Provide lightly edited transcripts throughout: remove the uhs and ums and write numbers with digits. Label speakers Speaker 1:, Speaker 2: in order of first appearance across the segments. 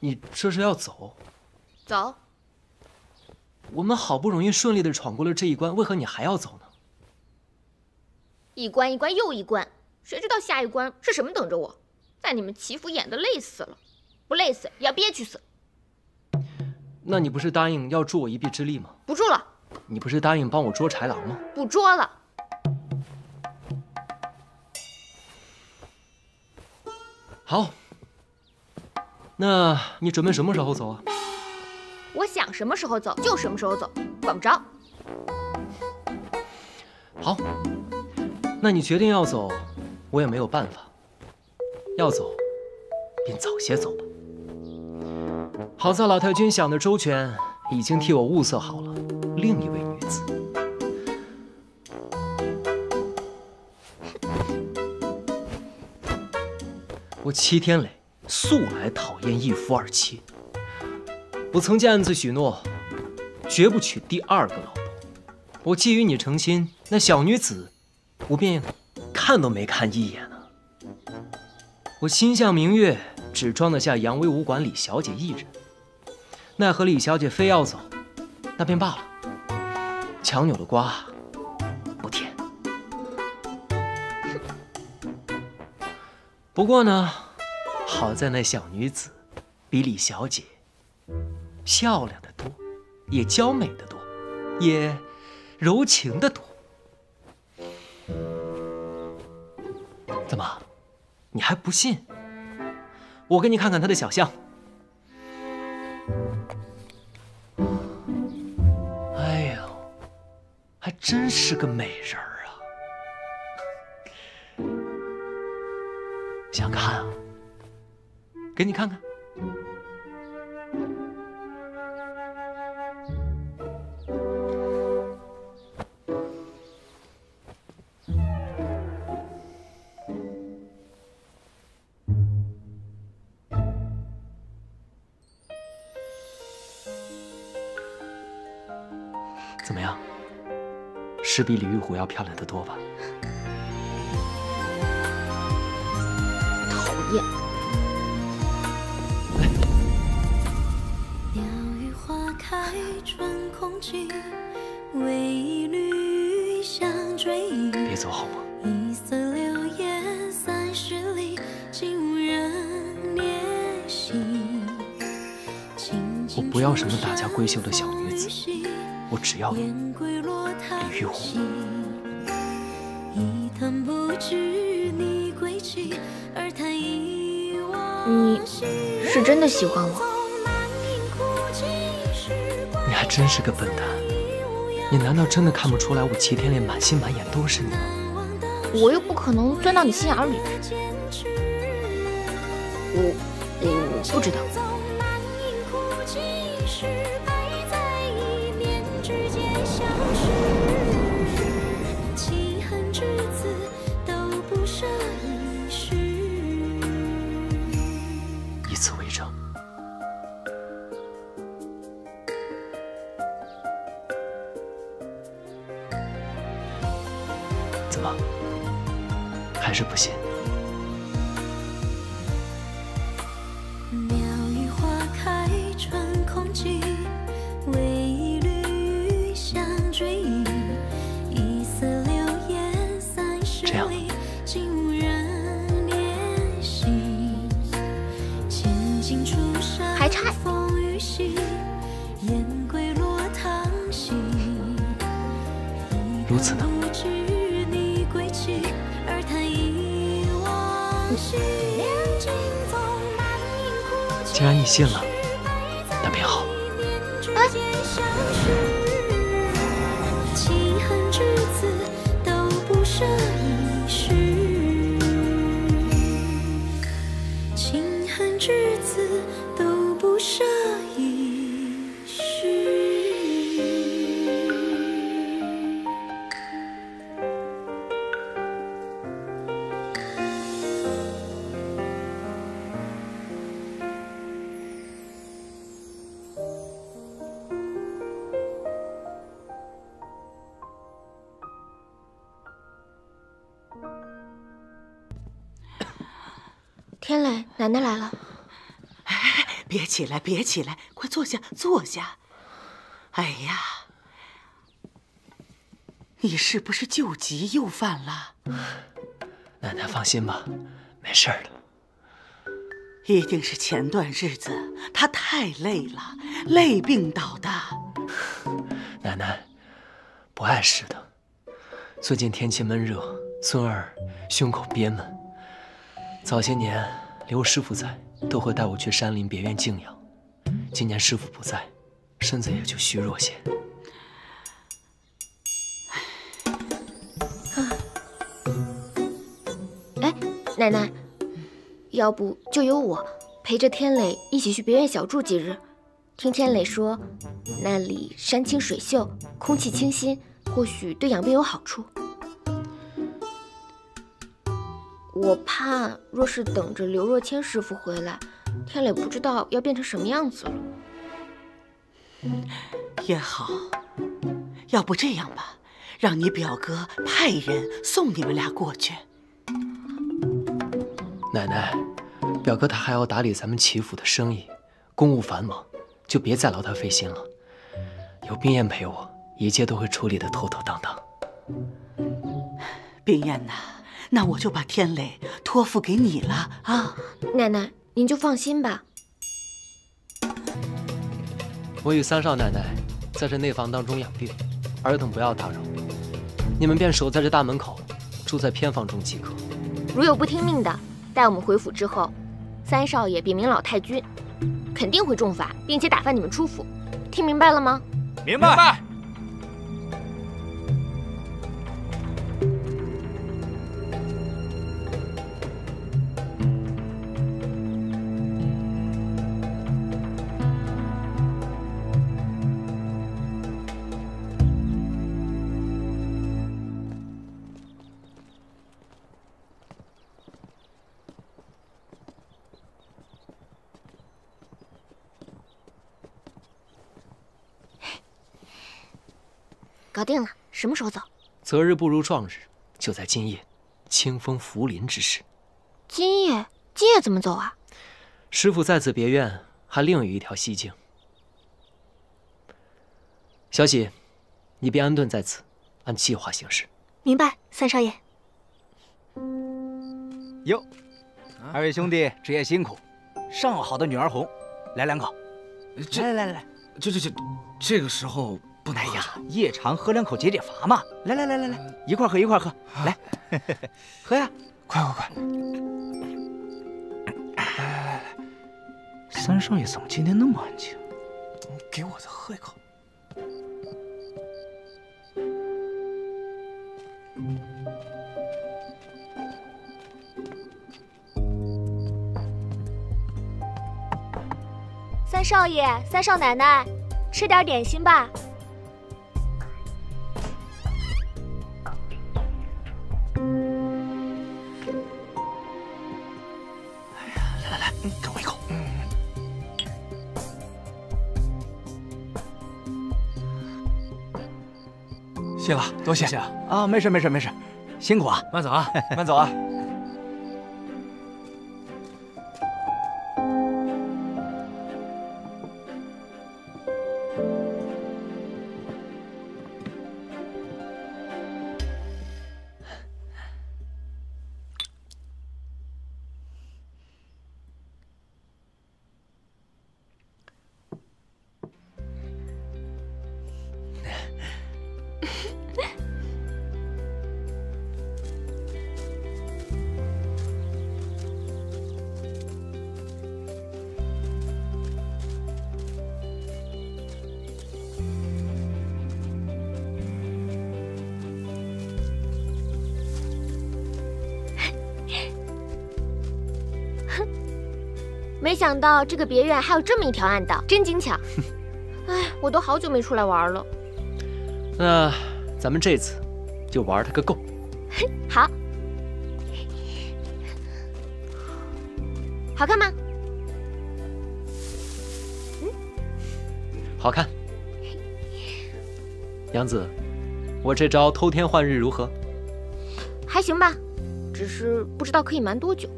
Speaker 1: 你这是要走？
Speaker 2: 走。
Speaker 1: 我们好不容易顺利的闯过了这一关，为何你还要走呢？
Speaker 2: 一关一关又一关，谁知道下一关是什么等着我？在你们祈福演的累死了，不累死也要憋屈死。
Speaker 1: 那你不是答应要助我一臂之力吗？
Speaker 2: 不助了。
Speaker 1: 你不是答应帮我捉豺狼吗？
Speaker 2: 不捉了。
Speaker 1: 好，那你准备什么时候走啊？
Speaker 2: 我想什么时候走就什么时候走，管不着。
Speaker 1: 好，那你决定要走，我也没有办法。要走，便早些走吧。好在老太君想的周全，已经替我物色好了另一位女子。我齐天磊素来讨厌一夫二妻，我曾见暗自许诺，绝不娶第二个老婆。我既与你成亲，那小女子，我便看都没看一眼啊。我心向明月，只装得下扬威武馆李小姐一人，奈何李小姐非要走，那便罢了。强扭的瓜不甜。不过呢，好在那小女子比李小姐漂亮得多，也娇美得多，也柔情得多。怎么，你还不信？我给你看看她的小相。哎呦，还真是个美人儿啊！想看啊？给你看看。怎么样？是比李玉虎要漂亮得多吧？
Speaker 2: 讨厌。
Speaker 3: 鸟语花开春空气，为一缕香追忆。
Speaker 1: 别走好吗？
Speaker 3: 一色流烟30里，竟无人怜惜。
Speaker 1: 我不要什么大家闺秀的小女子，我只要李玉虎。
Speaker 2: 你是真的喜欢我？
Speaker 1: 你还真是个笨蛋！你难道真的看不出来我齐天烈满心满眼都是你吗？
Speaker 2: 我又不可能钻到你心眼里。我不知道。
Speaker 1: 以此为证。怎么，还是不信？
Speaker 3: 鸟语花开春空气，为一缕香追忆。一色流烟30里，竟无人怜惜。千金出山，
Speaker 2: 还差
Speaker 3: 风雨洗，燕归落汤溪。
Speaker 1: 如此呢？既然你信了，那便好。
Speaker 3: 情恨至此都不舍一世，情恨至此都不舍一世。
Speaker 2: 天磊，奶奶来了。
Speaker 4: 别起来，别起来，快坐下，坐下。哎呀，你是不是旧疾又犯了？
Speaker 1: 奶奶放心吧，没事的。
Speaker 4: 一定是前段日子他太累了，累病倒的。
Speaker 1: 奶奶，不碍事的。最近天气闷热，孙儿胸口憋闷。早些年刘师傅在，都会带我去山林别院静养。今年师傅不在，身子也就虚弱些。
Speaker 2: 哎，奶奶，要不就由我陪着天磊一起去别院小住几日。听天磊说，那里山清水秀，空气清新，或许对养病有好处。我怕，若是等着刘若谦师傅回来，天磊不知道要变成什么样子了。
Speaker 4: 也好，要不这样吧，让你表哥派人送你们俩过去。
Speaker 1: 奶奶，表哥他还要打理咱们齐府的生意，公务繁忙，就别再劳他费心了。有冰燕陪我，一切都会处理得妥妥当当。
Speaker 4: 冰燕呐，那我就把天磊托付给你了啊！
Speaker 2: 奶奶，您就放心吧。
Speaker 1: 我与三少奶奶在这内房当中养病，尔等不要打扰。你们便守在这大门口，住在偏房中即可。
Speaker 2: 如有不听命的，待我们回府之后，三少爷禀明老太君，肯定会重罚，并且打发你们出府。听明白了吗？
Speaker 5: 明白。
Speaker 2: 搞定了，什么时候走？
Speaker 1: 择日不如撞日，就在今夜，清风拂林之时。
Speaker 2: 今夜怎么走啊？
Speaker 1: 师傅在此别院，还另有一条西径。小喜，你便安顿在此，按计划行事。
Speaker 6: 明白，三少爷。
Speaker 5: 哟，二位兄弟职业辛苦，上好的女儿红，来2口。来，
Speaker 7: 这个时候不能。
Speaker 5: 哎呀，夜长喝2口解解乏嘛。来，一块喝，来，喝呀！
Speaker 7: 快！来，
Speaker 5: 三少爷怎么今天那么安静？
Speaker 7: 给我再喝一口。
Speaker 6: 三少爷、三少奶奶，吃点点心吧。
Speaker 7: 来，给我一口。谢了，多谢
Speaker 5: 啊，没事，辛苦啊，
Speaker 7: 慢走啊，慢走啊。
Speaker 2: 没想到这个别院还有这么一条暗道，真精巧。哎，我都好久没出来玩了。
Speaker 1: 那咱们这次就玩它个够。
Speaker 2: 好，好看吗？
Speaker 1: 好看。杨子，我这招偷天换日如何？
Speaker 2: 还行吧，只是不知道可以瞒多久。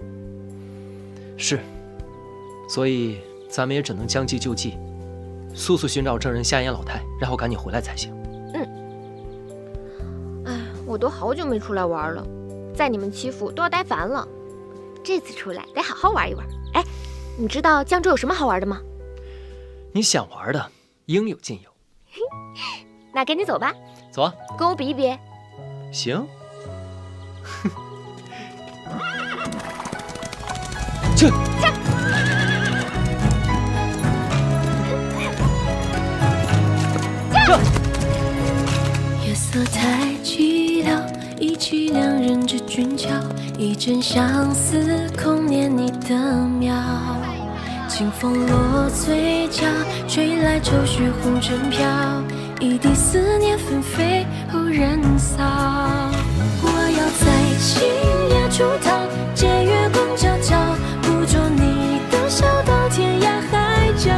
Speaker 1: 是，所以咱们也只能将计就计，速速寻找证人夏言老太，然后赶紧回来才行。
Speaker 2: 哎，我都好久没出来玩了，在你们欺负都要待烦了。这次出来得好好玩一玩。哎，你知道江州有什么好玩的吗？
Speaker 1: 你想玩的，应有尽有。
Speaker 2: 那跟你走吧。
Speaker 1: 走啊，
Speaker 2: 跟我比一比。
Speaker 1: 行。去。
Speaker 3: 夜色太寂寥，忆起两人之俊俏，一阵相思空念你的妙。清风落嘴角，吹来愁绪红尘飘，一地思念纷飞后燃烧。我要在青叶出逃，借月光皎皎，捕捉你的笑到天涯海角。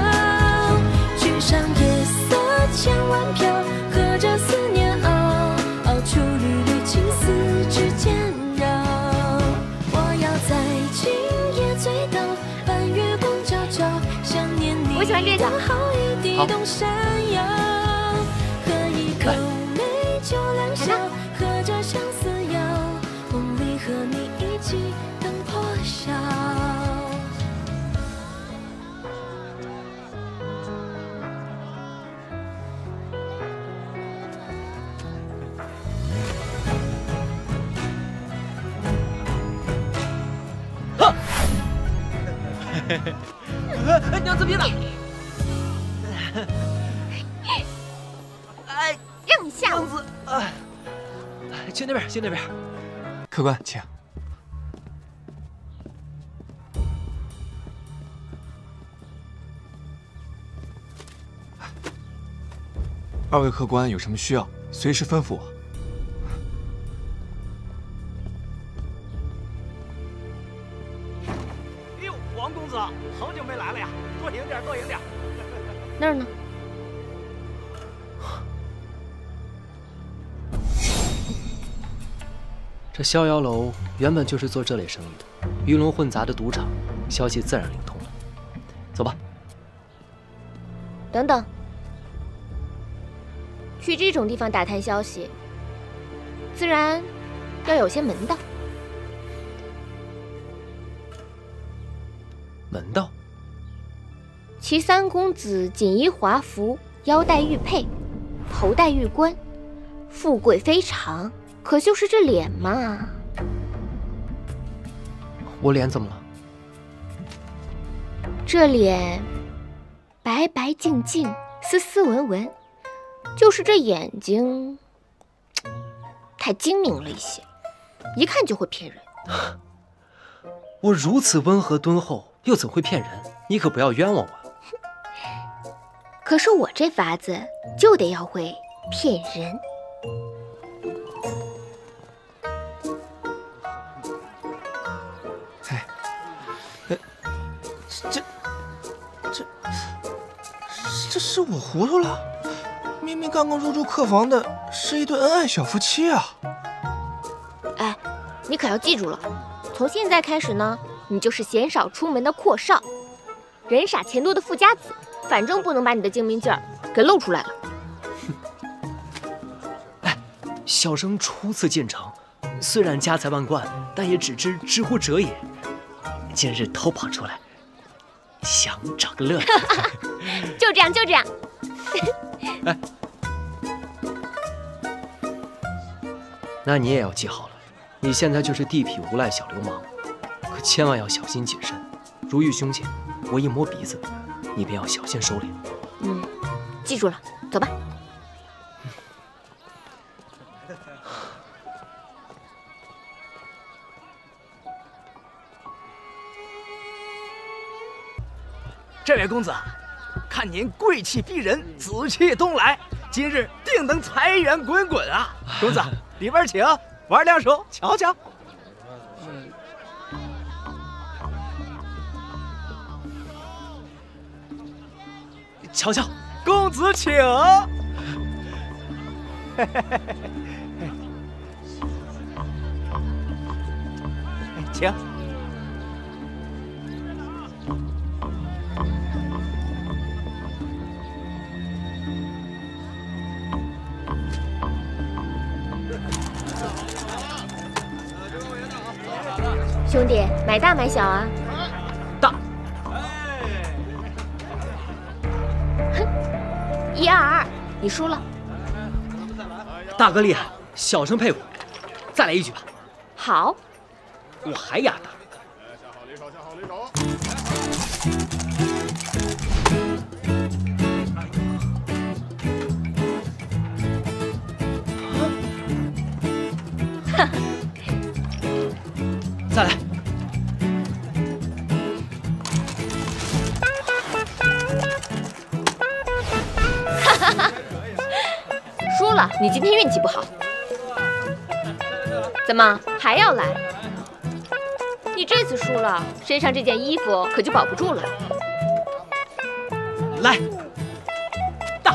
Speaker 3: 举上夜色千万飘，和着思念熬出缕缕情丝之间绕。我要在今夜醉倒，半月光皎皎，想念你
Speaker 2: 我喜欢这个。
Speaker 3: 好一地动山摇，喝一口美酒良宵，喝着相思药，梦里和你一起灯破晓。
Speaker 1: 娘子别打！
Speaker 2: 让你吓我！
Speaker 1: 娘子，去那边，去那边。
Speaker 7: 客官，请。二位客官有什么需要，随时吩咐我。
Speaker 5: 哎呦，王公子，好久没来了呀！多赢点，多赢点。
Speaker 2: 那儿呢？
Speaker 1: 这逍遥楼原本就是做这类生意的，鱼龙混杂的赌场，消息自然灵通了。走吧。
Speaker 2: 等等，去这种地方打探消息，自然要有些门道。
Speaker 1: 门道？
Speaker 2: 齐三公子锦衣华服，腰带玉佩，头戴玉冠，富贵非常。可就是这脸嘛，
Speaker 1: 我脸怎么了？
Speaker 2: 这脸白白净净，斯斯文文，就是这眼睛太精明了一些，一看就会骗人。
Speaker 1: 我如此温和敦厚，又怎会骗人？你可不要冤枉我。
Speaker 2: 可是我这法子就得要会骗人。
Speaker 7: 这是我糊涂了？明明刚刚入住客房的是一对恩爱小夫妻啊！
Speaker 2: 哎，你可要记住了，从现在开始呢，你就是鲜少出门的阔少，人傻钱多的富家子，反正不能把你的精明劲儿给露出来了。
Speaker 1: 哎，小生初次进城，虽然家财万贯，但也只知知乎者也。今日偷跑出来，想找个乐子。
Speaker 2: 就这样，就这样。
Speaker 1: 哎，那你也要记好了，你现在就是地痞无赖小流氓，可千万要小心谨慎。如遇凶险，我一摸鼻子，你便要小心收敛。
Speaker 2: 记住了，走吧。
Speaker 5: 这位公子，看您贵气逼人，紫气东来，今日定能财源滚滚啊！公子，里边请，玩两手，瞧瞧。
Speaker 1: 瞧瞧，
Speaker 5: 公子请。请。
Speaker 2: 兄弟，买大买小啊？
Speaker 1: 大。
Speaker 2: 哼，122，你输了。
Speaker 1: 大哥厉害，小生佩服。再来一局吧。
Speaker 2: 好。
Speaker 1: 我还压大。再来。
Speaker 2: 输了，你今天运气不好。怎么还要来？你这次输了，身上这件衣服可就保不住了。
Speaker 1: 来，大。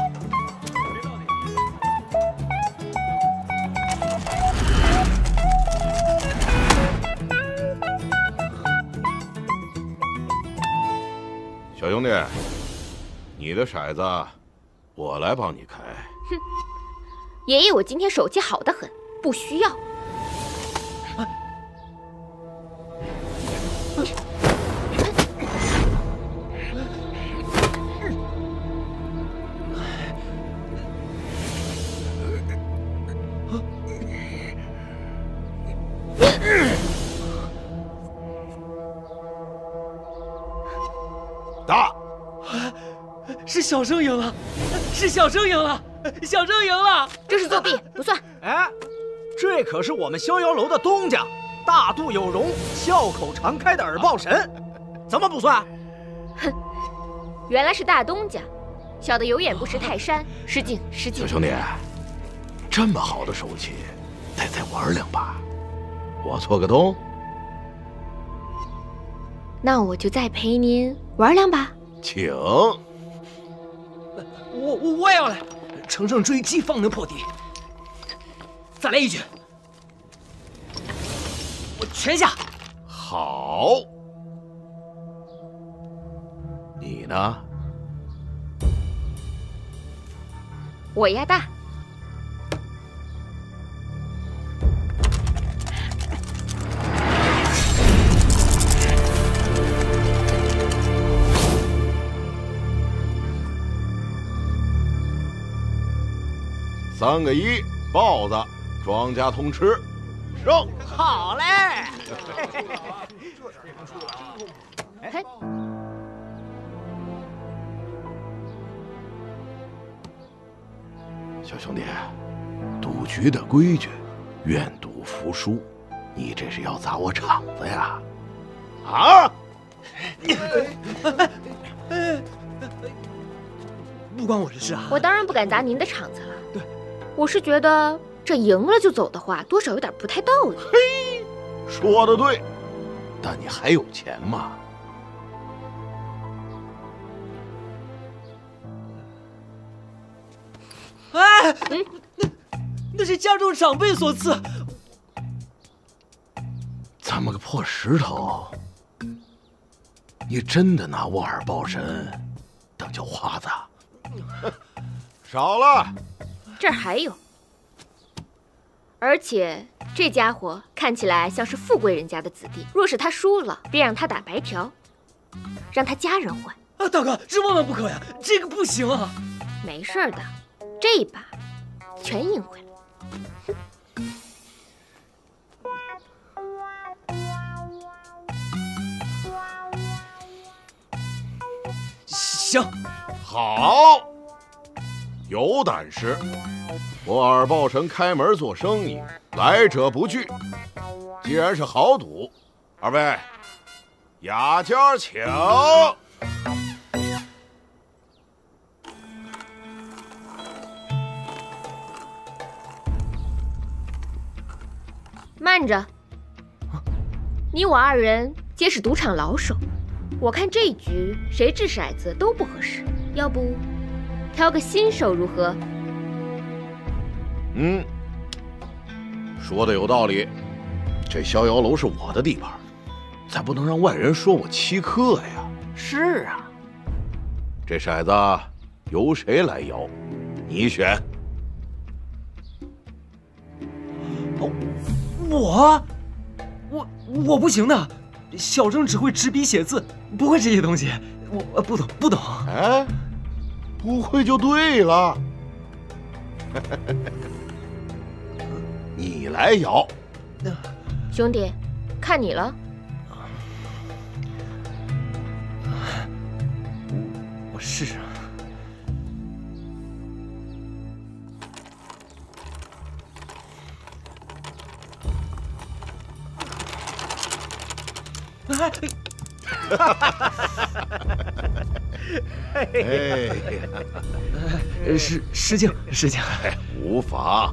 Speaker 8: 小兄弟，你的骰子我来帮你开。
Speaker 2: 哼，爷爷，我今天手气好得很，不需要。
Speaker 8: 大，
Speaker 1: 是小生赢了，是小生赢了，小生赢了，
Speaker 2: 这是作弊，不算。
Speaker 5: 哎，这可是我们逍遥楼的东家，大度有容、笑口常开的耳报神，怎么不算？
Speaker 2: 哼，原来是大东家，小的有眼不识泰山，失敬失敬。
Speaker 8: 小兄弟，这么好的手气，得再玩两把。我搓个东。
Speaker 2: 那我就再陪您玩两把。
Speaker 8: 请。
Speaker 1: 我也要来，乘胜追击方能破敌。再来一局，我全下。
Speaker 8: 好。你呢？
Speaker 2: 我压大。
Speaker 8: 3个1，豹子，庄家通吃，胜！
Speaker 5: 好嘞！
Speaker 2: 嘿，
Speaker 8: 小兄弟，赌局的规矩，愿赌服输，你这是要砸我场子呀？啊！
Speaker 1: 不关我的事啊！
Speaker 2: 我当然不敢砸您的场子了。对，我是觉得这赢了就走的话，多少有点不太道义。
Speaker 8: 嘿，说的对，但你还有钱吗？
Speaker 1: 哎，那是家中长辈所赐。
Speaker 8: 这么个破石头，你真的拿我耳报神当叫花子？少了，
Speaker 2: 这儿还有，而且这家伙看起来像是富贵人家的子弟。若是他输了，便让他打白条，让他家人还。
Speaker 1: 啊，大哥，这万万不可呀！这个不行啊！
Speaker 2: 没事的，这一把全赢回来。
Speaker 1: 行，
Speaker 8: 好，有胆识。我耳报神开门做生意，来者不拒。既然是豪赌，二位雅家请。
Speaker 2: 慢着，你我二人皆是赌场老手，我看这一局谁掷骰子都不合适，要不挑个新手如何？
Speaker 8: 说的有道理。这逍遥楼是我的地盘，咱不能让外人说我欺客呀。
Speaker 4: 是啊，
Speaker 8: 这骰子由谁来摇？你选。
Speaker 1: 我不行的，小郑只会执笔写字，不会这些东西，我不懂。
Speaker 8: 哎，不会就对了。你来摇。
Speaker 2: 兄弟，看你了。
Speaker 1: 我试试。失敬。
Speaker 8: 无法。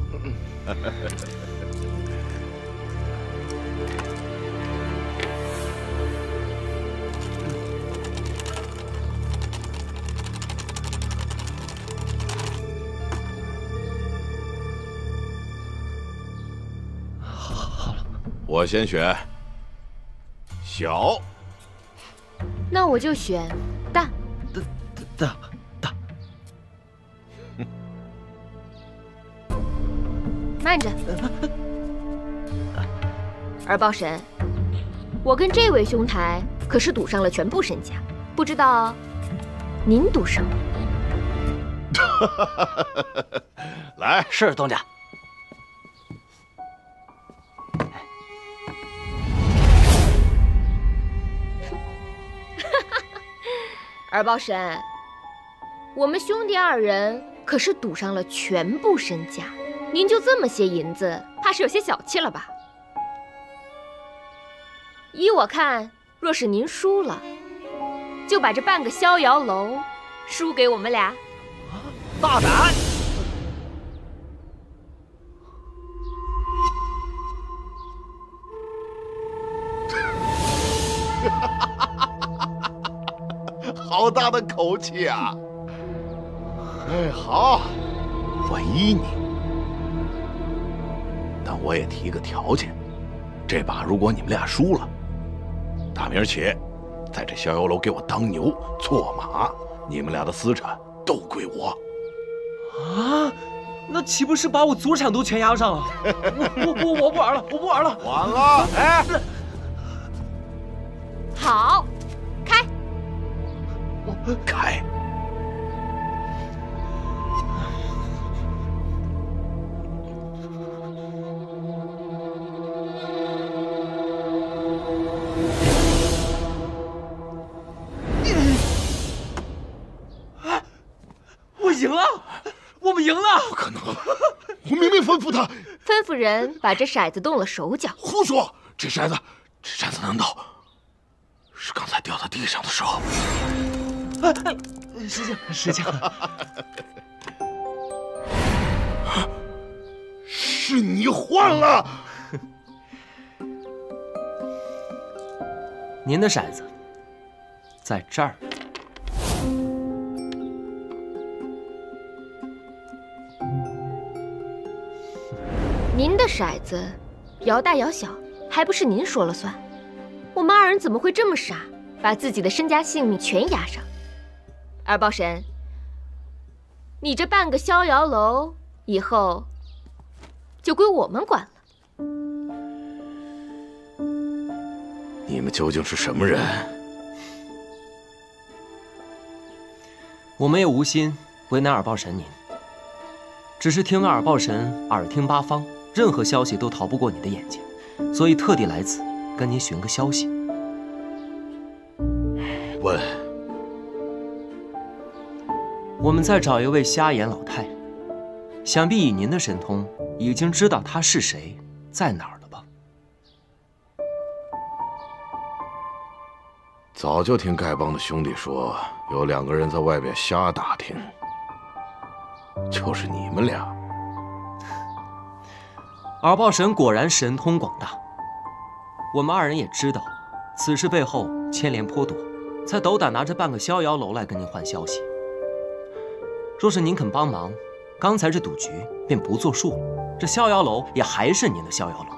Speaker 1: 好了，
Speaker 8: 我先选小。
Speaker 2: 那我就选大。
Speaker 1: 大。
Speaker 2: 慢着，儿报神，我跟这位兄台可是赌上了全部身家，不知道您赌什么？
Speaker 8: 来，
Speaker 5: 是东家。
Speaker 2: 儿报神，我们兄弟二人可是赌上了全部身家，您就这么些银子，怕是有些小气了吧？依我看，若是您输了，就把这半个逍遥楼输给我们俩。
Speaker 5: 大胆！
Speaker 8: 好大的口气啊！哎，好，我依你，但我也提个条件：这把如果你们俩输了，打明儿起，在这逍遥楼给我当牛做马，你们俩的私产都归我。
Speaker 1: 啊，那岂不是把我祖产都全押上了？我不玩了，我不玩了。
Speaker 8: 完了，哎，
Speaker 2: 好，开。
Speaker 8: 开。
Speaker 1: 我赢了，我们赢了！
Speaker 8: 不可能，我明明吩咐他。
Speaker 2: 吩咐人把这骰子动了手脚。
Speaker 8: 胡说！这骰子难道是刚才掉在地上的时候？
Speaker 1: 失敬。
Speaker 8: 是你换了。
Speaker 1: 您的骰子在这儿。
Speaker 2: 您的骰子摇大摇小，还不是您说了算？我们二人怎么会这么傻，把自己的身家性命全押上？二报神，你这半个逍遥楼以后就归我们管了。
Speaker 8: 你们究竟是什么人？
Speaker 1: 我们也无心为难尔报神您，只是听尔报神耳听八方，任何消息都逃不过你的眼睛，所以特地来此跟您询个消息。
Speaker 8: 问。
Speaker 1: 我们在找一位瞎眼老太，想必以您的神通，已经知道她是谁，在哪儿了吧？
Speaker 8: 早就听丐帮的兄弟说，有2个人在外边瞎打听，就是你们俩。
Speaker 1: 尔报神果然神通广大，我们二人也知道，此事背后牵连颇多，才斗胆拿着半个逍遥楼来跟您换消息。若是您肯帮忙，刚才这赌局便不作数了，这逍遥楼也还是您的逍遥楼。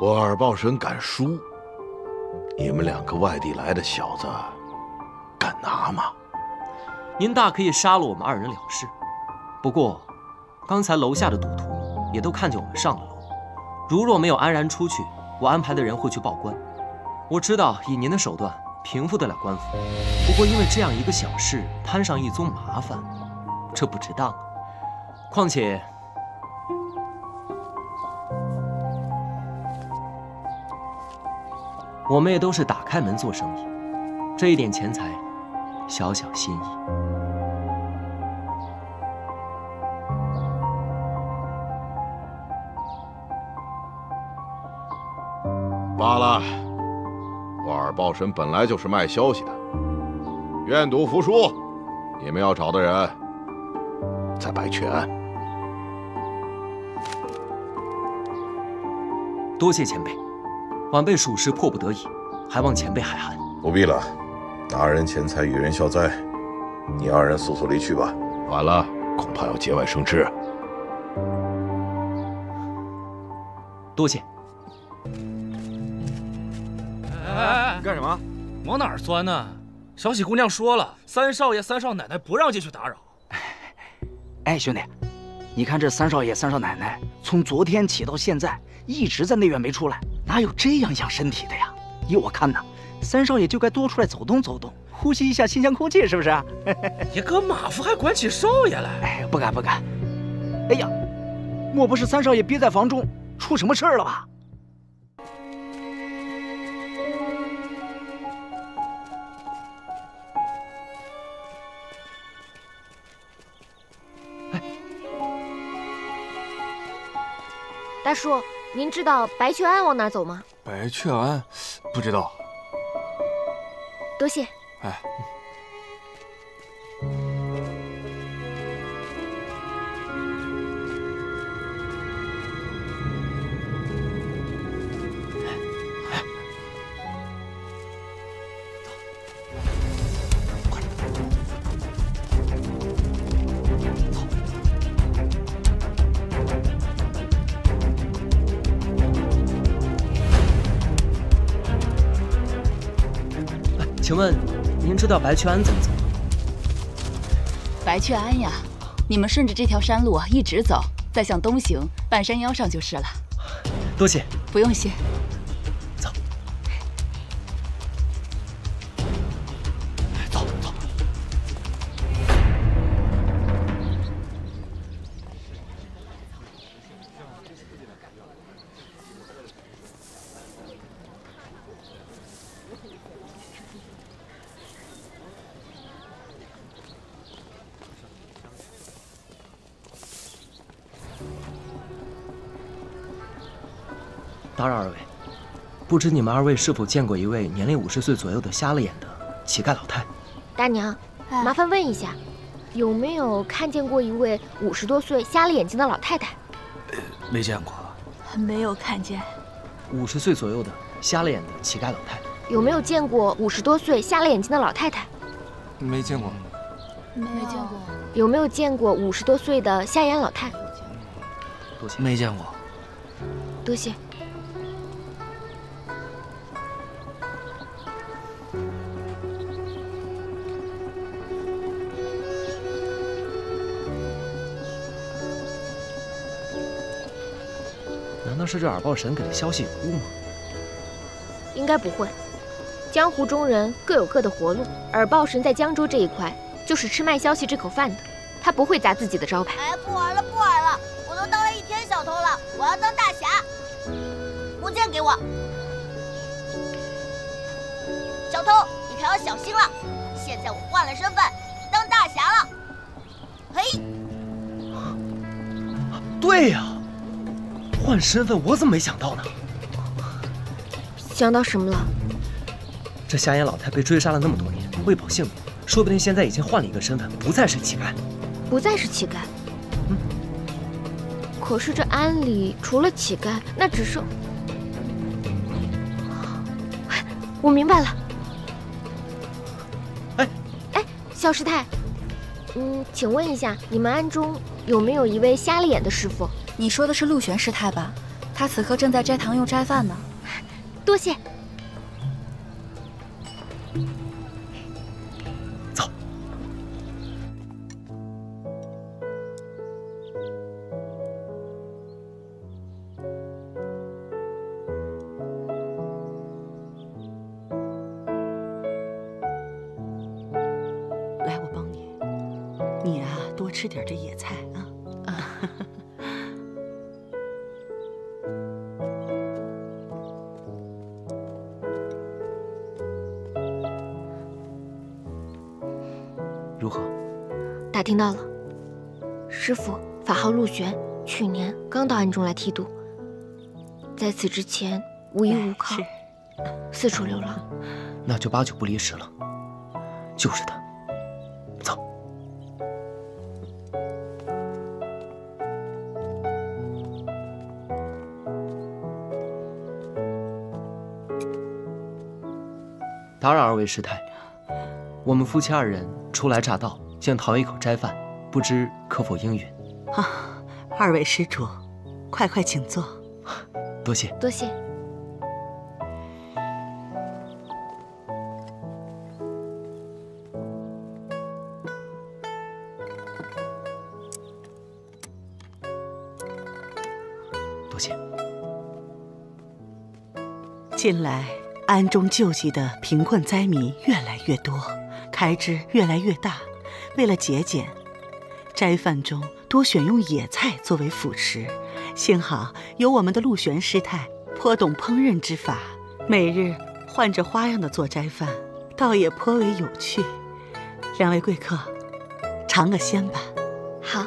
Speaker 8: 我尔报神敢输，你们2个外地来的小子敢拿吗？
Speaker 1: 您大可以杀了我们2人了事，不过刚才楼下的赌徒也都看见我们上了楼，如若没有安然出去，我安排的人会去报官。我知道以您的手段平复得了官府，不过因为这样一个小事摊上一宗麻烦，这不值当。况且，我们也都是打开门做生意，这一点钱财，小小心意。
Speaker 8: 罢了，我尔报神本来就是卖消息的，愿赌服输。你们要找的人在白雀庵。
Speaker 1: 多谢前辈，晚辈属实迫不得已，还望前辈海涵。
Speaker 9: 不必了，拿人钱财与人消灾，你二人速速离去吧。
Speaker 8: 晚了，恐怕要节外生枝。
Speaker 1: 多谢。
Speaker 5: 干什么？往哪儿钻呢？小喜姑娘说了，三少爷、三少奶奶不让进去打扰。
Speaker 10: 哎，兄弟，你看这三少爷、三少奶奶从昨天起到现在一直在内院没出来，哪有这样养身体的呀？依我看呐，三少爷就该多出来走动走动，呼吸一下新鲜空气，是不是？
Speaker 5: 你搁马府还管起少爷来？
Speaker 10: 哎，不敢不敢。哎呀，莫不是三少爷憋在房中出什么事儿了吧？
Speaker 2: 大叔，您知道白雀庵往哪走吗？
Speaker 7: 白雀庵，不知道。
Speaker 2: 多谢。
Speaker 7: 哎，
Speaker 1: 请问您知道白雀庵怎么走吗？
Speaker 11: 白雀庵呀，你们顺着这条山路一直走，再向东行，半山腰上就是了。
Speaker 1: 多谢。
Speaker 11: 不用谢。
Speaker 1: 走。
Speaker 5: 走走。
Speaker 1: 打扰二位，不知你们二位是否见过一位年龄50岁左右的瞎了眼的乞丐老太？
Speaker 2: 大娘，麻烦问一下，有没有看见过一位50多岁瞎了眼睛的老太太？
Speaker 5: 没见过。
Speaker 11: 没有看见。
Speaker 1: 50岁左右的瞎了眼的乞丐老太？
Speaker 2: 有没有见过50多岁瞎了眼睛的老太太？
Speaker 7: 没见过。
Speaker 11: 没见过。
Speaker 2: 有没有见过50多岁的瞎眼老太？
Speaker 1: 多谢。
Speaker 5: 没见过。
Speaker 2: 多谢。
Speaker 1: 难道是这耳报神给的消息有误吗？
Speaker 2: 应该不会。江湖中人各有各的活路，耳报神在江州这一块就是吃卖消息这口饭的，他不会砸自己的招牌。
Speaker 12: 哎，不玩了，不玩了！我都当了1天小偷了，我要当大侠。木剑给我。小偷，你可要小心了！现在我换了身份，当大侠了。嘿。
Speaker 1: 对呀。换身份，我怎么没想到呢？
Speaker 2: 想到什么了？
Speaker 1: 这瞎眼老太被追杀了那么多年，为保性命，说不定现在已经换了一个身份，不再是乞丐。
Speaker 2: 不再是乞丐？可是这庵里除了乞丐，那只剩……我明白了。哎，小师太，请问一下，你们庵中有没有一位瞎了眼的师傅？
Speaker 11: 你说的是陆玄师太吧？他此刻正在斋堂用斋饭呢。
Speaker 2: 多谢。
Speaker 1: 走。
Speaker 4: 你啊，多吃点这野菜啊。
Speaker 1: 如何？
Speaker 2: 打听到了，师傅法号陆玄，去年刚到暗中来剃度，在此之前无依无靠，四处流浪。
Speaker 1: 那就8九不离10了，就是他。走。打扰2位师太，我们夫妻2人初来乍到，想讨一口斋饭，不知可否应允？
Speaker 4: 啊，2位施主，快快请坐。
Speaker 1: 多谢，
Speaker 2: 多谢。
Speaker 1: 多谢。
Speaker 4: 近来庵中救济的贫困灾民越来越多，开支越来越大。为了节俭，斋饭中多选用野菜作为辅食。幸好有我们的陆玄师太颇懂烹饪之法，每日换着花样的做斋饭，倒也颇为有趣。2位贵客，尝个鲜吧。
Speaker 2: 好。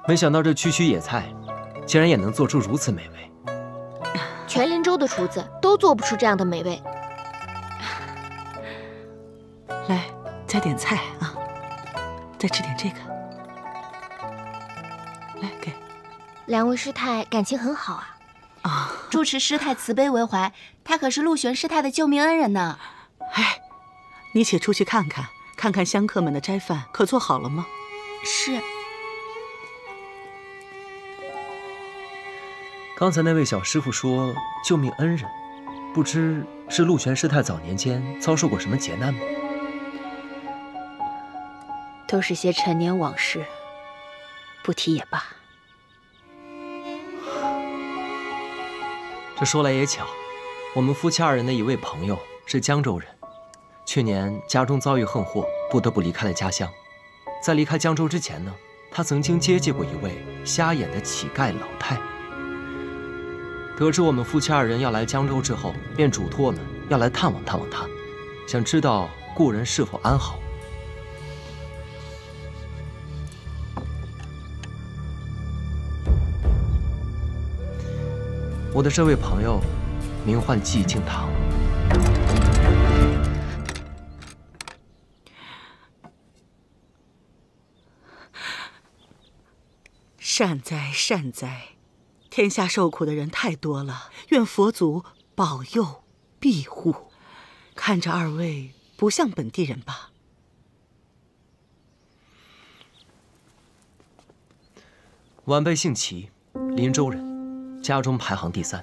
Speaker 1: 没想到这区区野菜，竟然也能做出如此美味。
Speaker 2: 全林州的厨子都做不出这样的美味。
Speaker 4: 来，加点菜啊，再吃点这个。来，给。
Speaker 2: 2位师太感情很好啊。
Speaker 4: 啊，
Speaker 11: 住持师太慈悲为怀，他可是陆玄师太的救命恩人呢。
Speaker 4: 哎，你且出去看看，看看香客们的斋饭可做好了吗？
Speaker 11: 是。
Speaker 1: 刚才那位小师傅说救命恩人，不知是陆玄师太早年间遭受过什么劫难吗？
Speaker 11: 都是些陈年往事，不提也罢。
Speaker 1: 这说来也巧，我们夫妻2人的一位朋友是江州人，去年家中遭遇横祸，不得不离开了家乡。在离开江州之前呢，他曾经接济过一位瞎眼的乞丐老太。得知我们夫妻2人要来江州之后，便嘱托我们要来探望探望他，想知道故人是否安好。我的这位朋友名唤寂静堂。
Speaker 4: 善哉善哉，天下受苦的人太多了，愿佛祖保佑庇护。看着2位不像本地人吧？
Speaker 1: 晚辈姓齐，林州人，家中排行第3。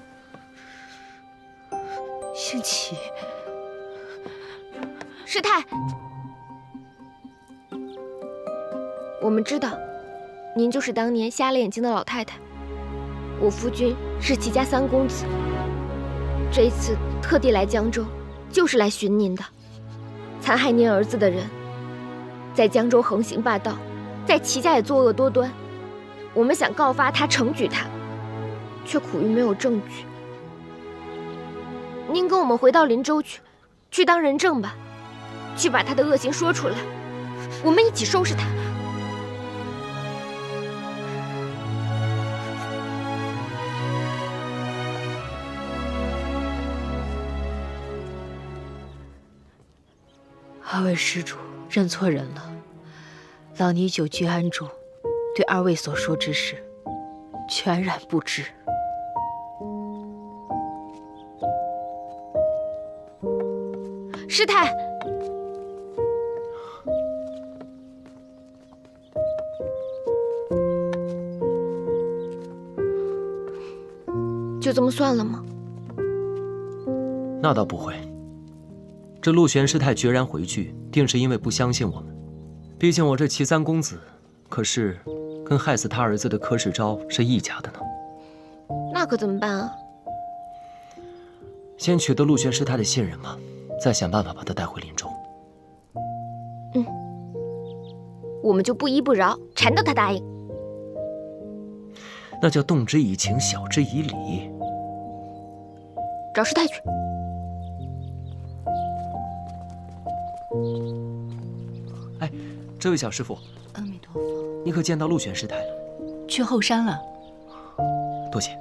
Speaker 2: 姓齐。师太，我们知道，您就是当年瞎了眼睛的老太太。我夫君是齐家3公子，这一次特地来江州，就是来寻您的。残害您儿子的人，在江州横行霸道，在齐家也作恶多端。我们想告发他，惩举他，却苦于没有证据。您跟我们回到林州去当人证吧，去把他的恶行说出来，我们一起收拾他。
Speaker 11: 2位施主，认错人了。老尼久居庵中，对2位所说之事，全然不知。
Speaker 2: 师太，就这么算了吗？
Speaker 1: 那倒不会。这陆玄师太决然回去，定是因为不相信我们。毕竟我这齐三公子，可是跟害死他儿子的柯世昭是一家的呢。
Speaker 2: 那可怎么办啊？
Speaker 1: 先取得陆玄师太的信任吧，再想办法把他带回林州。
Speaker 2: 嗯，我们就不依不饶，缠到他答应。
Speaker 1: 那叫动之以情，晓之以理。
Speaker 2: 找师太去。
Speaker 1: 哎，这位小师傅，
Speaker 11: 阿弥陀佛，
Speaker 1: 你可见到陆玄师太了？
Speaker 11: 去后山了。
Speaker 1: 多谢。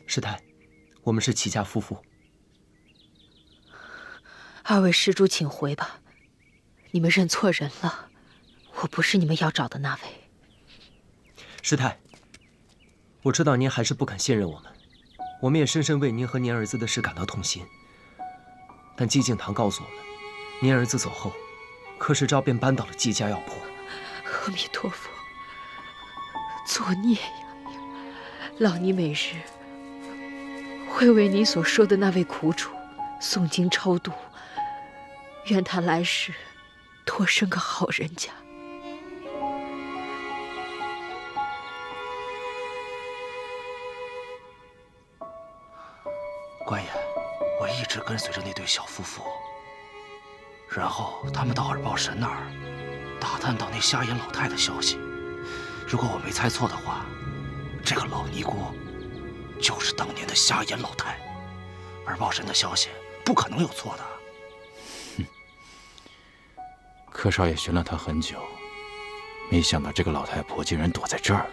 Speaker 1: 师太，我们是齐家夫妇。
Speaker 11: 二位施主，请回吧。你们认错人了，我不是你们要找的那位。
Speaker 1: 师太，我知道您还是不肯信任我们，我们也深深为您和您儿子的事感到痛心。但寂静堂告诉我们，您儿子走后，柯世昭便搬到了季家药铺。
Speaker 11: 阿弥陀佛，作孽呀！老尼每日会为你所说的那位苦主诵经超度，愿他来世多生个好人家。
Speaker 10: 官爷，我一直跟随着那对小夫妇，然后他们到耳报神那儿打探到那瞎眼老太的消息。如果我没猜错的话，这个老尼姑就是当年的瞎眼老太。耳报神的消息不可能有错的。
Speaker 13: 哼，柯少爷寻了她很久，没想到这个老太婆竟然躲在这儿。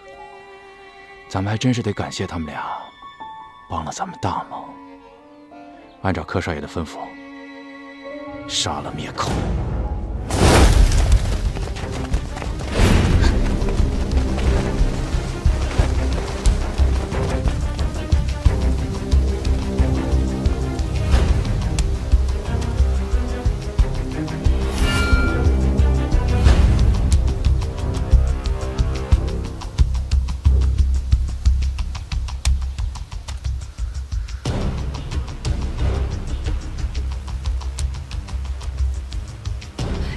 Speaker 13: 咱们还真是得感谢他们俩，帮了咱们大忙。按照柯少爷的吩咐，杀了灭口。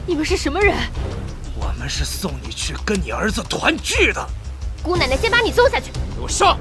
Speaker 11: 你们是什么人？
Speaker 5: 我们是送你去跟你儿子团聚的。
Speaker 2: 姑奶奶先把你送下去。
Speaker 8: 给我上！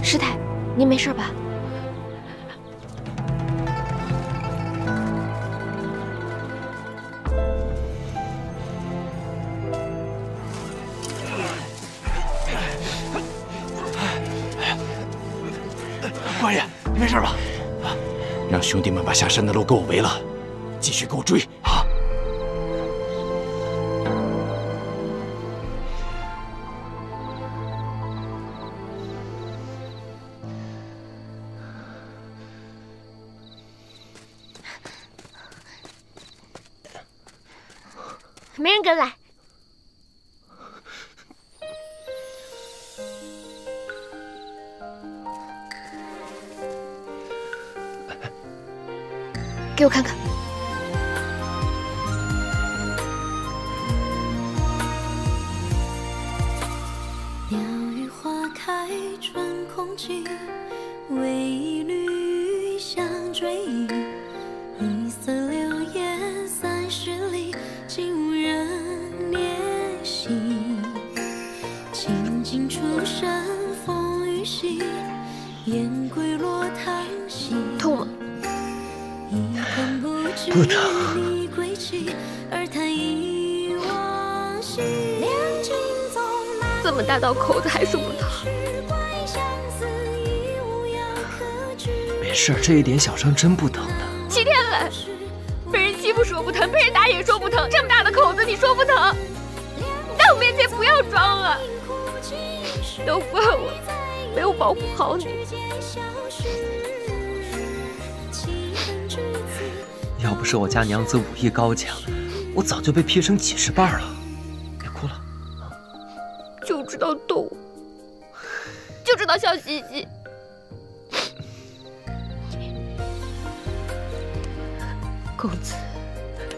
Speaker 2: 师太，您没事吧？
Speaker 10: 官爷，你没事吧？
Speaker 13: 让兄弟们把下山的路给我围了，继续给我追啊！
Speaker 2: 没人跟来。给我看看。
Speaker 3: 鸟语花开穿空气，为一缕香追忆。一色流烟30里，竟无人怜惜。清静出山风雨息，雁归落叹息。
Speaker 2: 痛吗？
Speaker 1: 不疼。
Speaker 2: 这么大道口子还说不疼？
Speaker 1: 没事，这一点小伤真不疼的。
Speaker 2: 齐天磊，被人欺负说不疼，被人打也说不疼，这么大的口子你说不疼？你在我面前不要装了，都怪我没有保护好你。
Speaker 1: 要不是我家娘子武艺高强，我早就被劈成几十瓣了。别哭了，
Speaker 2: 就知道逗，就知道笑嘻嘻。
Speaker 11: 公子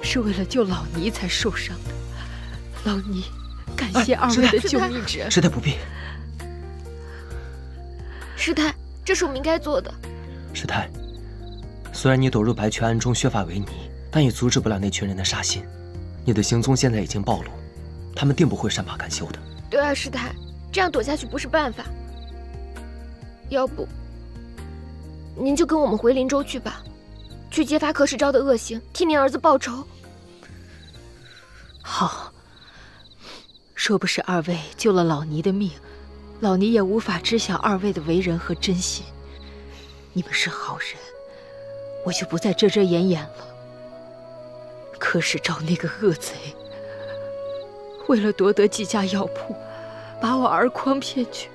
Speaker 11: 是为了救老尼才受伤的，老尼感谢二位的救命之恩。
Speaker 1: 师太不必。
Speaker 2: 师太，这是我们应该做的。
Speaker 1: 师太，虽然你躲入白泉庵中削发为尼，但也阻止不了那群人的杀心。你的行踪现在已经暴露，他们定不会善罢甘休的。
Speaker 2: 对啊，师太，这样躲下去不是办法。要不，您就跟我们回林州去吧，去揭发柯世昭的恶行，替您儿子报仇。
Speaker 11: 好，若不是二位救了老尼的命，老尼也无法知晓二位的为人和真心。你们是好人，我就不再遮遮掩掩了。柯世昭那个恶贼，为了夺得几家药铺，把我儿匡骗去，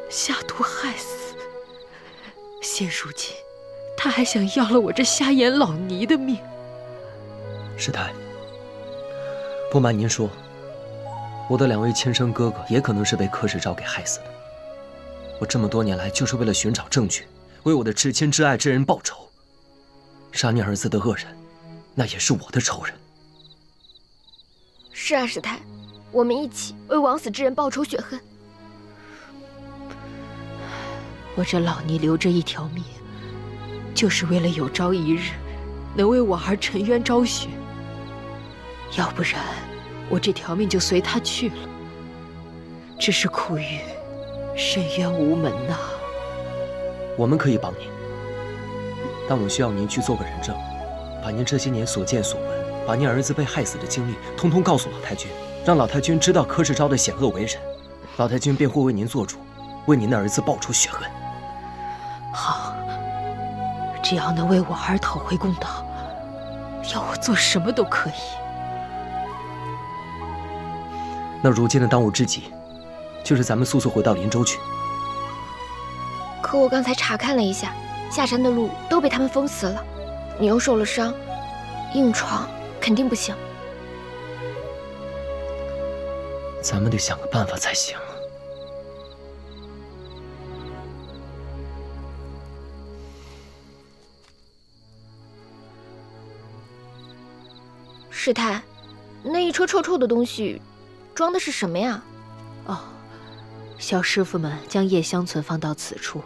Speaker 11: 下毒害死。现如今，他还想要了我这瞎眼老尼的命。
Speaker 1: 师太，不瞒您说，我的2位亲生哥哥也可能是被柯世昭给害死的。我这么多年来就是为了寻找证据，为我的至亲至爱之人报仇。杀你儿子的恶人，那也是我的仇人。
Speaker 2: 是啊，师太，我们一起为枉死之人报仇雪恨。
Speaker 11: 我这老尼留着一条命，就是为了有朝一日能为我儿沉冤昭雪。要不然，我这条命就随他去了。只是苦于深渊无门呐。
Speaker 1: 我们可以帮您，但我需要您去做个人证，把您这些年所见所闻，把您儿子被害死的经历，通通告诉老太君，让老太君知道柯世昭的险恶为人，老太君便会为您做主，为您的儿子报仇雪恨。
Speaker 11: 好，只要能为我儿讨回公道，要我做什么都可以。
Speaker 1: 那如今的当务之急，就是咱们速速回到林州去。
Speaker 2: 可我刚才查看了一下，下山的路都被他们封死了，你又受了伤，硬闯肯定不行。
Speaker 1: 咱们得想个办法才行。
Speaker 2: 师太，那一车臭臭的东西，装的是什么呀？
Speaker 11: 哦，小师傅们将夜香存放到此处，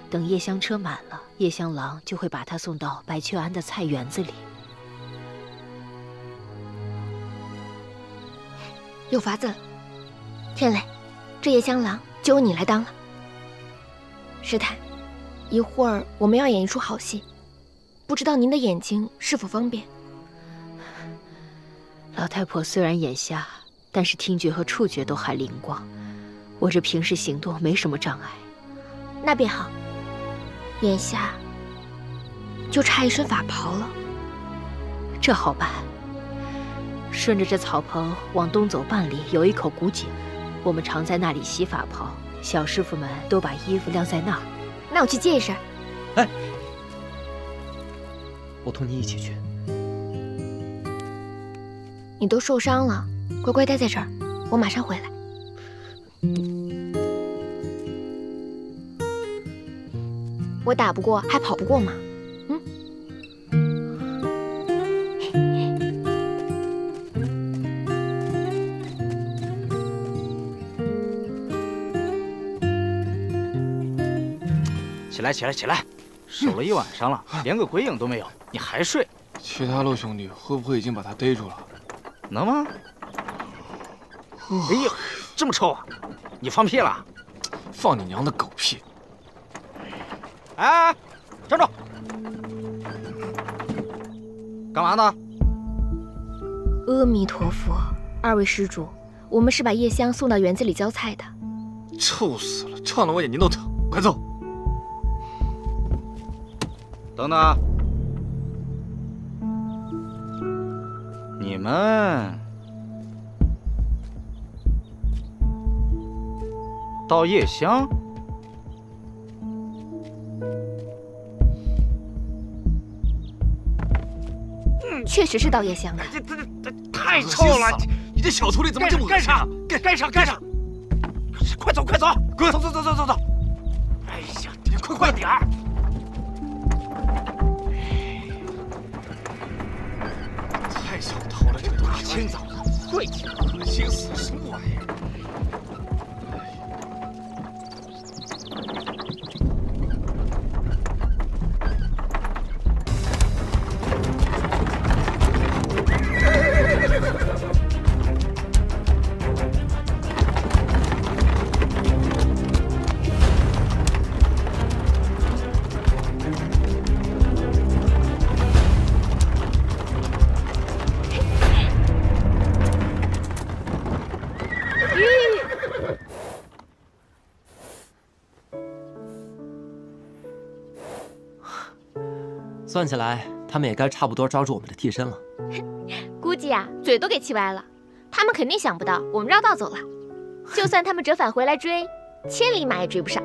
Speaker 11: 等夜香车满了，夜香郎就会把它送到白雀庵的菜园子里。
Speaker 2: 有法子了，天磊，这夜香郎就由你来当了。师太，一会儿我们要演一出好戏，不知道您的眼睛是否方便？
Speaker 11: 老太婆虽然眼瞎，但是听觉和触觉都还灵光，我这平时行动没什么障碍。
Speaker 2: 那便好，眼下就差一身法袍了。
Speaker 11: 这好办，顺着这草棚往东走半里，有一口古井，我们常在那里洗法袍，小师傅们都把衣服晾在那儿。
Speaker 2: 那我去接一身。
Speaker 1: 哎，我同你一起去。
Speaker 2: 你都受伤了，乖乖待在这儿，我马上回来。我打不过还跑不过吗？嗯。
Speaker 10: 起来，起来，起来！守了一晚上了，连个鬼影都没有，你还睡？
Speaker 7: 其他陆兄弟会不会已经把他逮住了？
Speaker 10: 能吗？哎呦，这么臭啊！你放屁了？
Speaker 7: 放你娘的狗屁！
Speaker 10: 哎，站住！干嘛呢？
Speaker 2: 阿弥陀佛，二位施主，我们是把叶香送到园子里浇菜的。
Speaker 7: 臭死了，呛得我眼睛都疼！快走！
Speaker 10: 等等，你们到叶香？
Speaker 2: 确实是到叶香的。
Speaker 10: 这太臭了！
Speaker 7: 你这小徒弟怎么这么恶心？
Speaker 10: 干上！快走，快走！滚！走！哎呀，你快点儿！
Speaker 7: 太想逃了，这个大清早的，
Speaker 10: 贵气，
Speaker 7: 恶心死！什么玩意儿？
Speaker 1: 算起来，他们也该差不多抓住我们的替身了。
Speaker 2: 估计啊，嘴都给气歪了。他们肯定想不到我们绕道走了，就算他们折返回来追，千里马也追不上。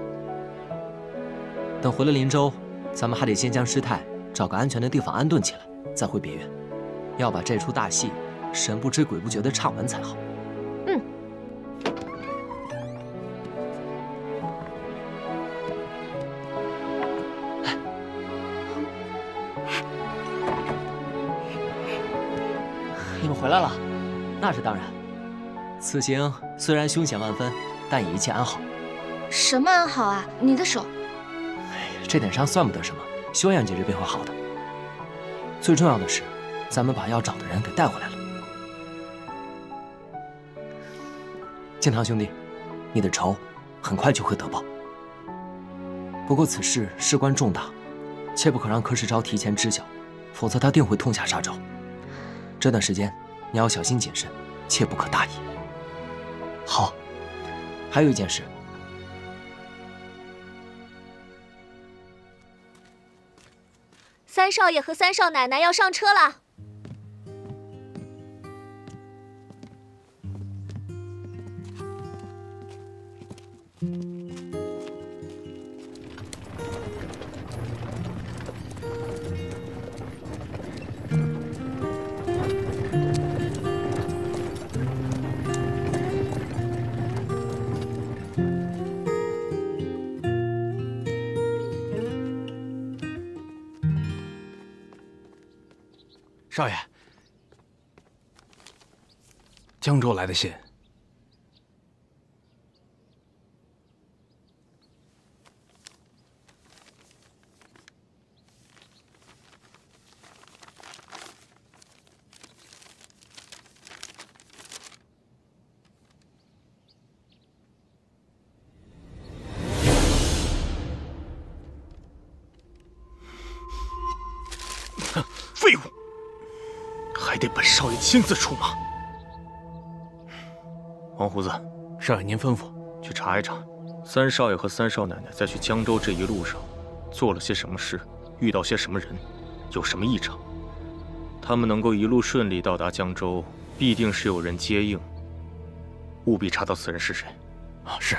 Speaker 1: 等回了林州，咱们还得先将师太找个安全的地方安顿起来，再回别院。要把这出大戏神不知鬼不觉地唱完才好。
Speaker 2: 嗯。
Speaker 1: 你们回来了，那是当然。此行虽然凶险万分，但也一切安好。
Speaker 2: 什么安好啊？你的手……
Speaker 1: 这点伤算不得什么，休养几日便会好的。最重要的是，咱们把要找的人给带回来了。建堂兄弟，你的仇很快就会得报。不过此事事关重大，切不可让柯世昭提前知晓，否则他定会痛下杀招。这段时间你要小心谨慎，切不可大意。好，还有一件事。
Speaker 6: 三少爷和三少奶奶要上车了。
Speaker 5: 少爷，江州来的信。
Speaker 7: 废物！还得本少爷亲自出马。
Speaker 14: 王胡子，少爷您吩咐，去查一查，三少爷和三少奶奶在去江州这一路上做了些什么事，遇到些什么人，有什么异常。他们能够一路顺利到达江州，必定是有人接应。务必查到此人是谁。
Speaker 5: 啊，是。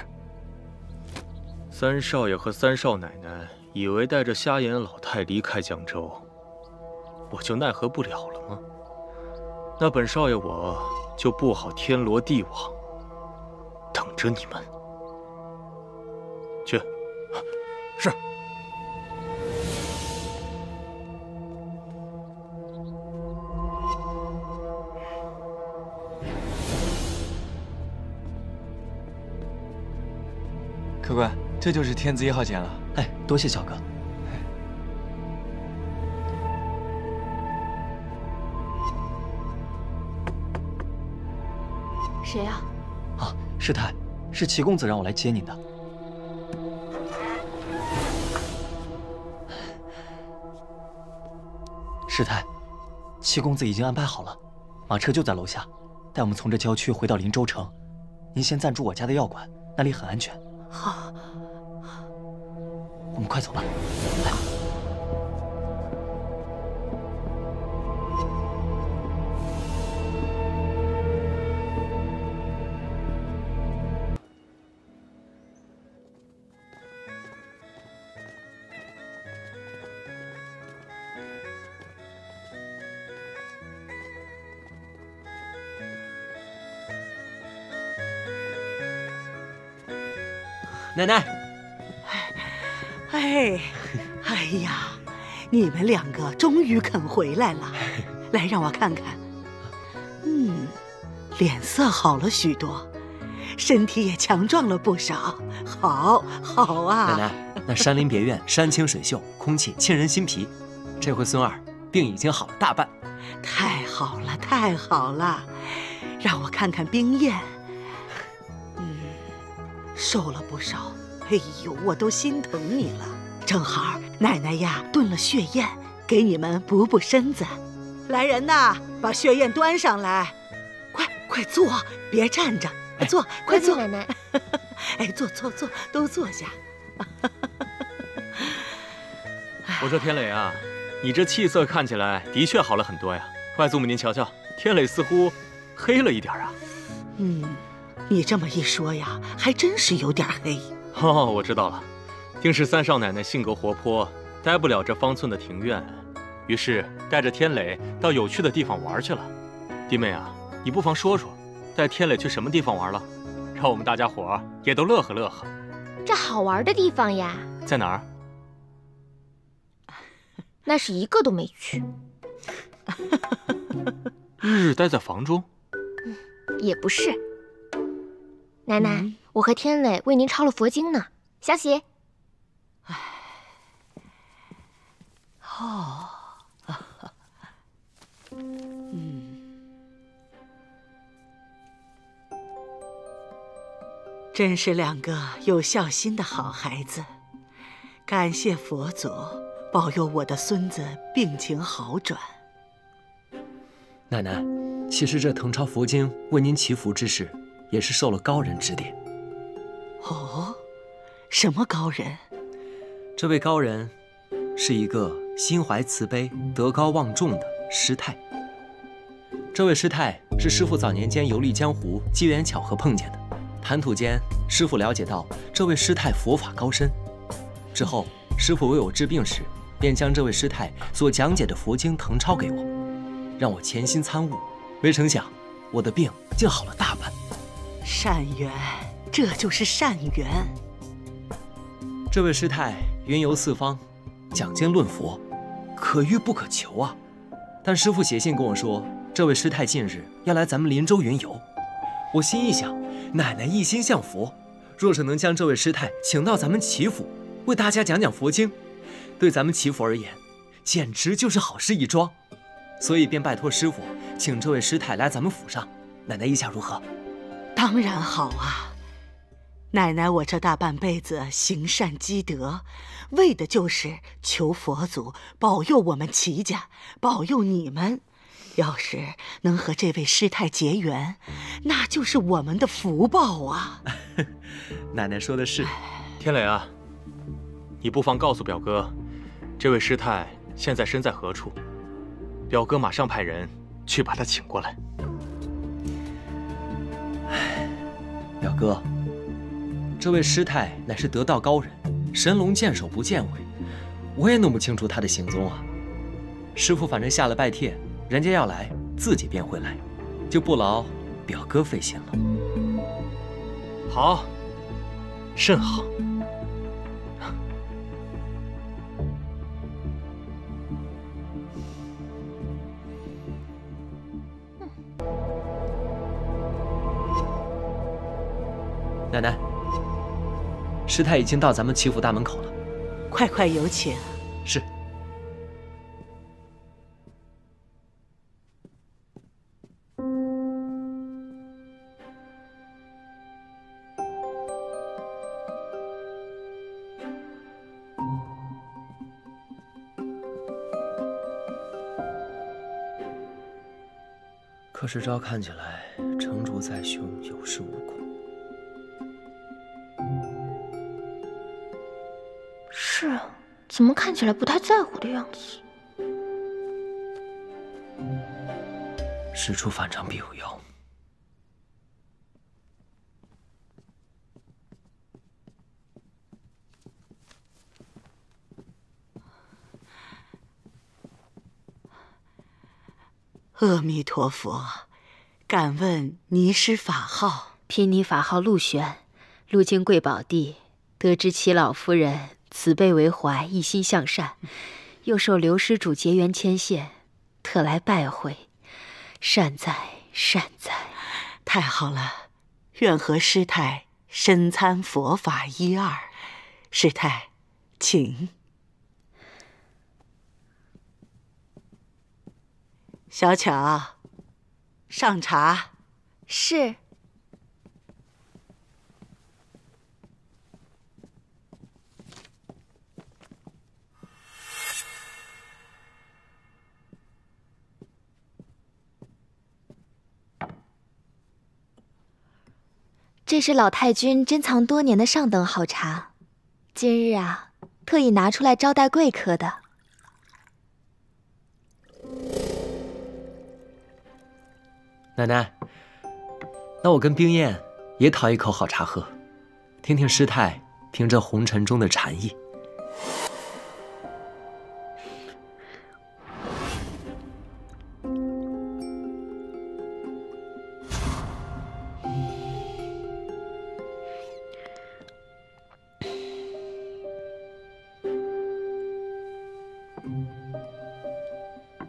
Speaker 14: 三少爷和三少奶奶以为带着瞎眼老太离开江州，我就奈何不了了吗？那本少爷我就布好天罗地网，等着你们。去。
Speaker 5: 是。
Speaker 7: 客官，这就是天字1号间了。
Speaker 15: 哎，多谢小哥。
Speaker 2: 谁啊？
Speaker 15: 啊，师太，是齐公子让我来接您的。师太，齐公子已经安排好了，马车就在楼下，带我们从这郊区回到林州城。您先暂住我家的药馆，那里很安全。
Speaker 4: 好，
Speaker 15: 我们快走吧。来。
Speaker 1: 奶奶，
Speaker 4: 哎呀，你们两个终于肯回来了，来让我看看。脸色好了许多，身体也强壮了不少，好啊！
Speaker 1: 奶奶，那山林别院山清水秀，空气沁人心脾。这回孙儿病已经好了大半。
Speaker 4: 太好了，太好了！让我看看冰雁。瘦了不少，哎呦，我都心疼你了。正好奶奶呀炖了血燕，给你们补补身子。来人呐，把血燕端上来，快坐，别站着，坐，快坐。
Speaker 2: 奶奶，
Speaker 4: 哎，坐，都坐下。
Speaker 14: 我说天磊啊，你这气色看起来的确好了很多呀。外祖母您瞧瞧，天磊似乎黑了一点啊。
Speaker 4: 你这么一说呀，还真是有点黑。
Speaker 14: 哦，我知道了，定是三少奶奶性格活泼，待不了这方寸的庭院，于是带着天磊到有趣的地方玩去了。弟妹啊，你不妨说说，带天磊去什么地方玩了，让我们大家伙也都乐呵乐呵。
Speaker 2: 这好玩的地方呀，
Speaker 14: 在哪儿？
Speaker 2: 那是一个都没去。
Speaker 14: 日日待在房中？
Speaker 2: 也不是。奶奶，我和天磊为您抄了佛经呢，小喜。
Speaker 4: 真是两个有孝心的好孩子，感谢佛祖保佑我的孙子病情好转。
Speaker 1: 奶奶，其实这誊抄佛经为您祈福之事，也是受了高人指点。
Speaker 4: 哦，什么高人？
Speaker 1: 这位高人是一个心怀慈悲、德高望重的师太。这位师太是师父早年间游历江湖，机缘巧合碰见的。谈吐间，师父了解到这位师太佛法高深。之后，师父为我治病时，便将这位师太所讲解的佛经誊抄给我，让我潜心参悟。没成想，我的病竟好了大半。
Speaker 4: 善缘，这就是善缘。
Speaker 1: 这位师太云游四方，讲经论佛，可遇不可求啊。但师父写信跟我说，这位师太近日要来咱们林州云游。我心一想，奶奶一心向佛，若是能将这位师太请到咱们齐府，为大家讲讲佛经，对咱们齐府而言，简直就是好事一桩。所以便拜托师父，请这位师太来咱们府上。奶奶意下如何？
Speaker 4: 当然好啊！奶奶我这大半辈子行善积德，为的就是求佛祖保佑我们齐家，保佑你们。要是能和这位师太结缘，那就是我们的福报啊！
Speaker 1: 奶奶说的是。
Speaker 14: 天磊啊，你不妨告诉表哥，这位师太现在身在何处？表哥马上派人去把她请过来。
Speaker 1: 表哥，这位师太乃是得道高人，神龙见首不见尾，我也弄不清楚她的行踪啊。师父反正下了拜帖，人家要来，自己便会来，就不劳表哥费心了。
Speaker 14: 好，甚好。
Speaker 1: 奶奶，师太已经到咱们齐府大门口了，
Speaker 4: 快快有请。
Speaker 15: 是。
Speaker 1: 可是照看起来，成竹在胸，有恃无恐。
Speaker 2: 是啊，怎么看起来不太在乎的样子？
Speaker 1: 事出反常必有妖。
Speaker 4: 阿弥陀佛，敢问尼师法号？
Speaker 11: 贫尼法号陆玄，路经贵宝地，得知齐老夫人慈悲为怀，一心向善，又受刘施主结缘牵线，特来拜会。善哉善哉！
Speaker 4: 太好了，愿和师太深参佛法一二。师太，请。小巧，上茶。
Speaker 6: 是。这是老太君珍藏多年的上等好茶，今日啊，特意拿出来招待贵客的。
Speaker 1: 奶奶，那我跟冰燕也讨一口好茶喝，听听师太评这红尘中的禅意。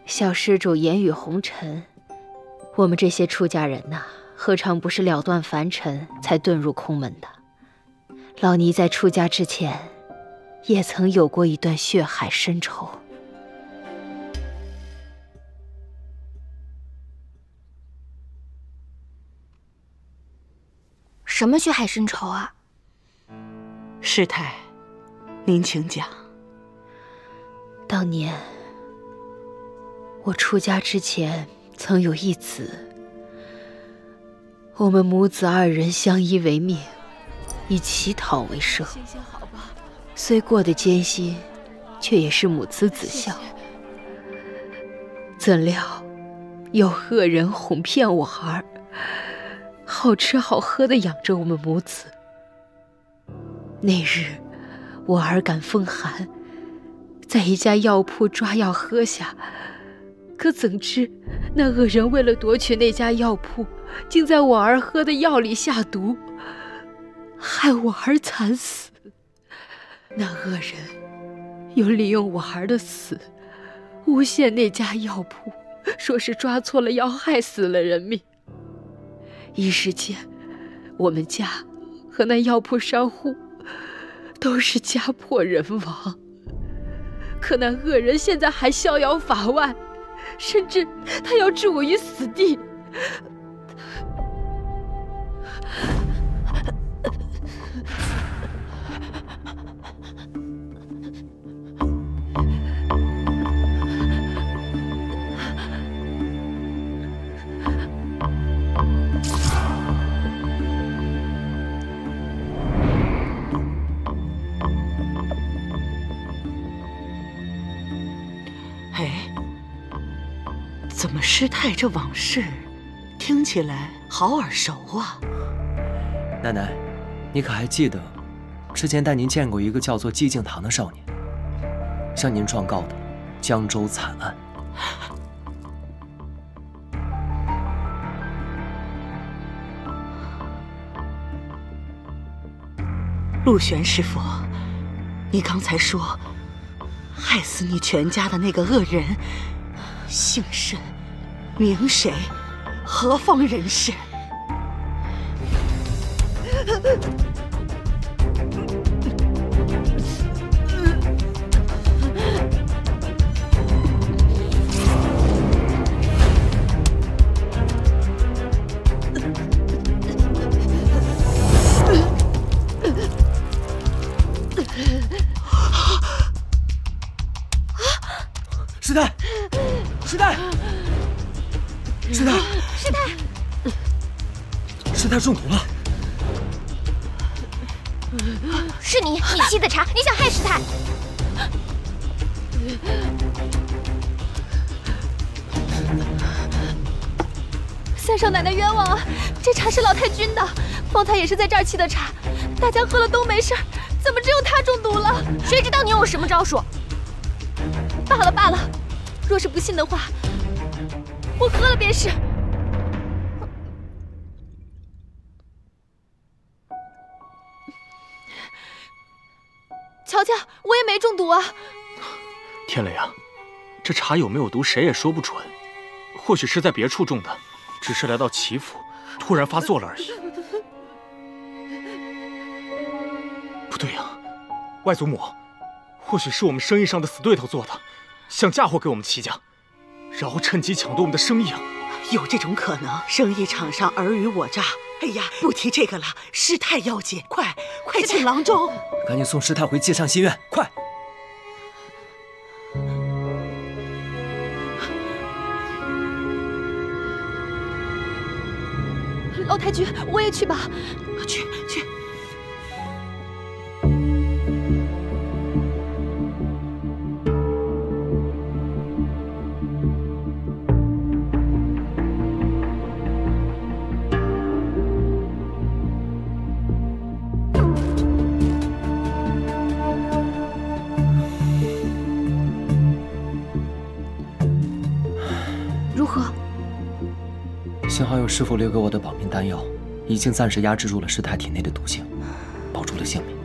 Speaker 11: 小施主言语红尘，我们这些出家人呐，何尝不是了断凡尘才遁入空门的？老尼在出家之前，也曾有过一段血海深仇。
Speaker 2: 什么血海深仇啊？
Speaker 4: 师太，您请讲。
Speaker 11: 当年我出家之前曾有一子，我们母子二人相依为命，以乞讨为生。虽过得艰辛，却也是母慈子孝。怎料有恶人哄骗我儿，好吃好喝的养着我们母子。那日我儿感风寒，在一家药铺抓药喝下，可怎知那恶人为了夺取那家药铺，竟在我儿喝的药里下毒，害我儿惨死。那恶人又利用我儿的死，诬陷那家药铺，说是抓错了药，害死了人命。一时间，我们家和那药铺商户都是家破人亡。可那恶人现在还逍遥法外，甚至他要置我于死地。
Speaker 4: 怎么师太这往事听起来好耳熟啊？
Speaker 1: 奶奶，你可还记得之前带您见过一个叫做寂静堂的少年，向您状告的江州惨案？
Speaker 4: 陆玄师傅，你刚才说害死你全家的那个恶人姓甚名谁，何方人士？
Speaker 15: 太中毒了。
Speaker 2: 是你沏的茶，你想害师太。
Speaker 6: 三少奶奶冤枉啊！这茶是老太君的，方才也是在这儿沏的茶，大家喝了都没事，怎么只有她中毒了？
Speaker 2: 谁知道你有什么招数？
Speaker 6: 罢了罢了，若是不信的话，我喝了便是。瞧瞧，我也没中毒啊！
Speaker 14: 天雷啊，这茶有没有毒，谁也说不准。或许是在别处中的，只是来到祈福，突然发作了而已。不对呀，外祖母，或许是我们生意上的死对头做的，想嫁祸给我们齐家，然后趁机抢夺我们的生意啊！
Speaker 4: 有这种可能，生意场上尔虞我诈。哎呀，不提这个了，师太要紧，快请郎中！
Speaker 15: 赶紧送师太回界上心院，快！
Speaker 6: 老太君，我也去吧。
Speaker 4: 去。
Speaker 2: 如何？
Speaker 15: 幸好有师傅留给我的保命丹药，已经暂时压制住了师太体内的毒性，保住了性命。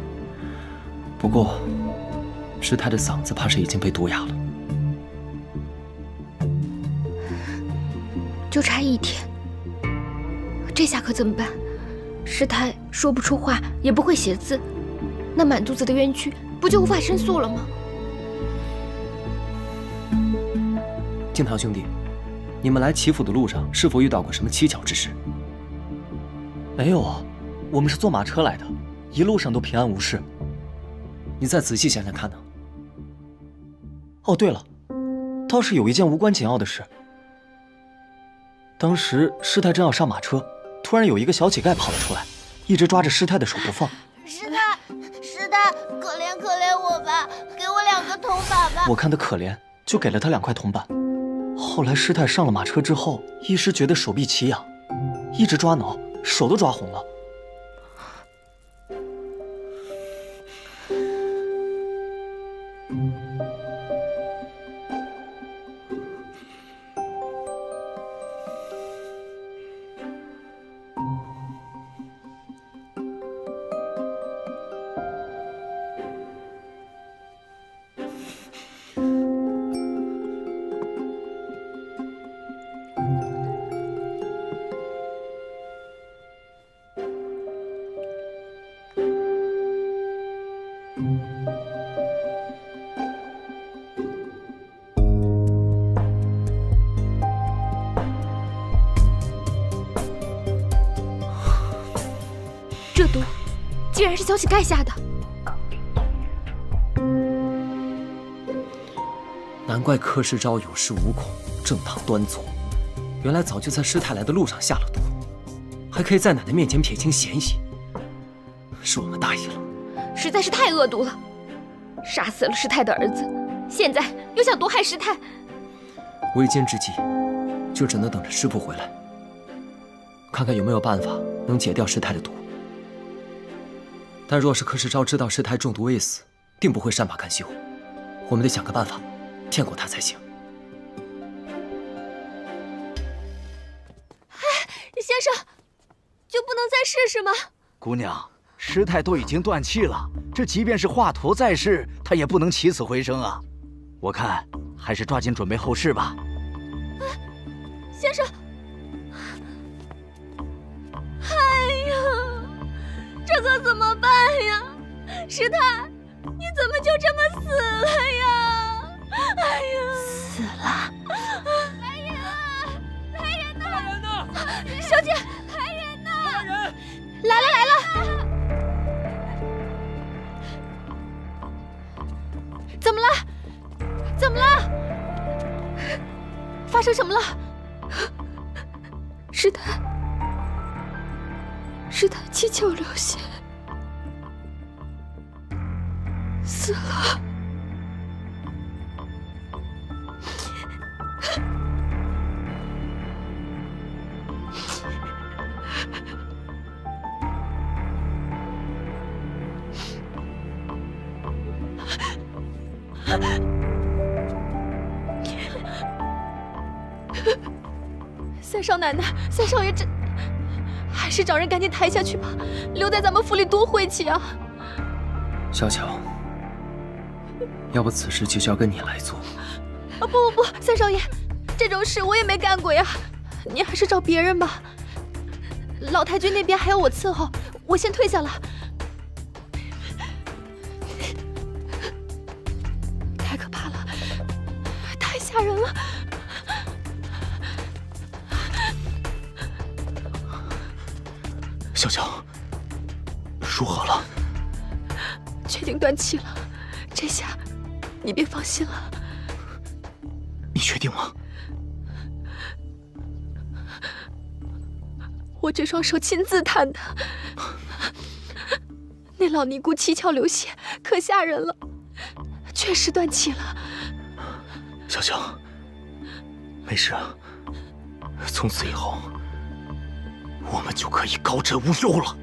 Speaker 15: 不过，师太的嗓子怕是已经被毒哑了。
Speaker 2: 就差1天，这下可怎么办？师太说不出话，也不会写字，那满肚子的冤屈，不就无法申诉了吗？
Speaker 15: 敬堂兄弟，你们来祈福的路上是否遇到过什么蹊跷之事？没有啊，我们是坐马车来的，一路上都平安无事。你再仔细想想看呢。哦，对了，倒是有一件无关紧要的事。当时师太正要上马车，突然有一个小乞丐跑了出来，一直抓着师太的手不放。
Speaker 12: 师太，可怜我吧，给我2个铜板吧。
Speaker 15: 我看他可怜，就给了他2块铜板。后来师太上了马车之后，一时觉得手臂奇痒，一直抓挠，手都抓红了。
Speaker 2: 这毒竟然是小乞丐下的，
Speaker 15: 难怪柯世昭有恃无恐，正堂端坐。原来早就在师太来的路上下了毒，还可以在奶奶面前撇清嫌疑。是我们大意了，
Speaker 2: 实在是太恶毒了，杀死了师太的儿子，现在又想毒害师太。
Speaker 15: 为奸之计，就只能等着师傅回来，看看有没有办法能解掉师太的毒。但若是柯世昭知道师太中毒未死，定不会善罢甘休。我们得想个办法骗过他才行。
Speaker 6: 先生，就不能再试试吗？
Speaker 10: 姑娘，师太都已经断气了，这即便是华佗在世，他也不能起死回生啊！我看还是抓紧准备后事吧。
Speaker 6: 先生，哎呀，这可怎么办呀？师太，你怎么就这么死了呀？哎呀，
Speaker 2: 死了！
Speaker 6: 来人啊！来人呐！来人呐！小姐，来人呐！来人！来了！怎么了？发生什么了？
Speaker 2: 师太，
Speaker 11: 七窍流血，死了。
Speaker 6: 三少奶奶，三少爷，这还是找人赶紧抬下去吧，留在咱们府里多晦气啊！
Speaker 1: 小巧，要不此事就交给你来做。
Speaker 6: 啊不，三少爷，这种事我也没干过呀，你还是找别人吧。老太君那边还有我伺候，我先退下了。太可怕了，太吓人了。
Speaker 14: 小乔，输好了，
Speaker 6: 确定断气了，这下你别放心了。
Speaker 14: 你确定吗？
Speaker 6: 我这双手亲自探的，那老尼姑七窍流血，可吓人了，确实断气了。
Speaker 14: 小乔，没事，从此以后我们就可以高枕无忧了。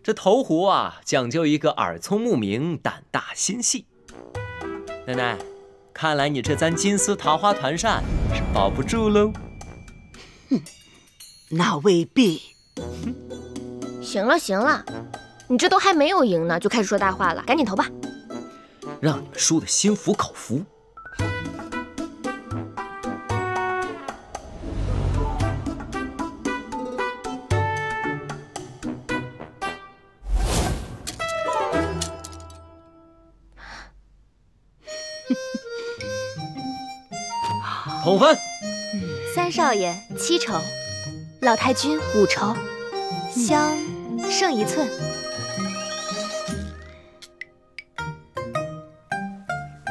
Speaker 1: 这投壶啊，讲究一个耳聪目明、胆大心细。奶奶，看来你这簪金丝桃花团扇是保不住喽。
Speaker 4: 那未必。
Speaker 2: 行了，你这都还没有赢呢，就开始说大话了，赶紧投吧。
Speaker 1: 让你们输得心服口服。同分。
Speaker 2: 三少爷7筹，老太君5筹，香剩1寸。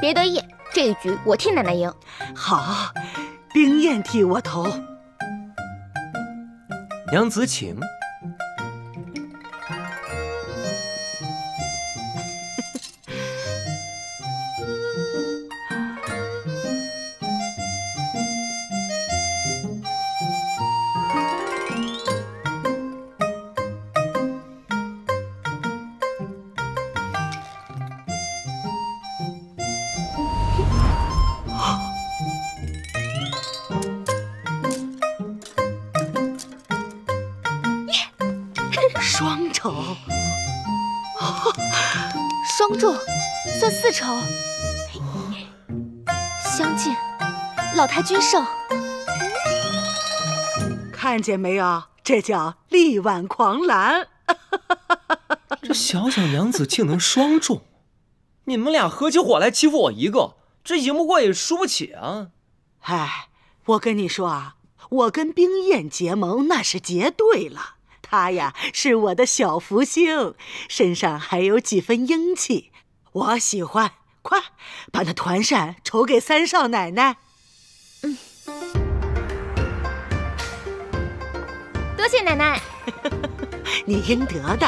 Speaker 2: 别得意，这一局我替奶奶赢。
Speaker 4: 好，冰燕替我投。
Speaker 1: 娘子请。
Speaker 4: 双筹，
Speaker 2: 双中，算4筹。相近，老太君胜。
Speaker 4: 看见没有？这叫力挽狂澜。
Speaker 1: 这小小娘子竟能双中，你们俩合起伙来欺负我一个，这赢不过也输不起啊！
Speaker 4: 哎，我跟你说啊，我跟冰燕结盟那是结对了。她呀是我的小福星，身上还有几分英气，我喜欢。快把那团扇筹给三少奶奶。
Speaker 2: 多谢奶奶。
Speaker 4: 你应得的，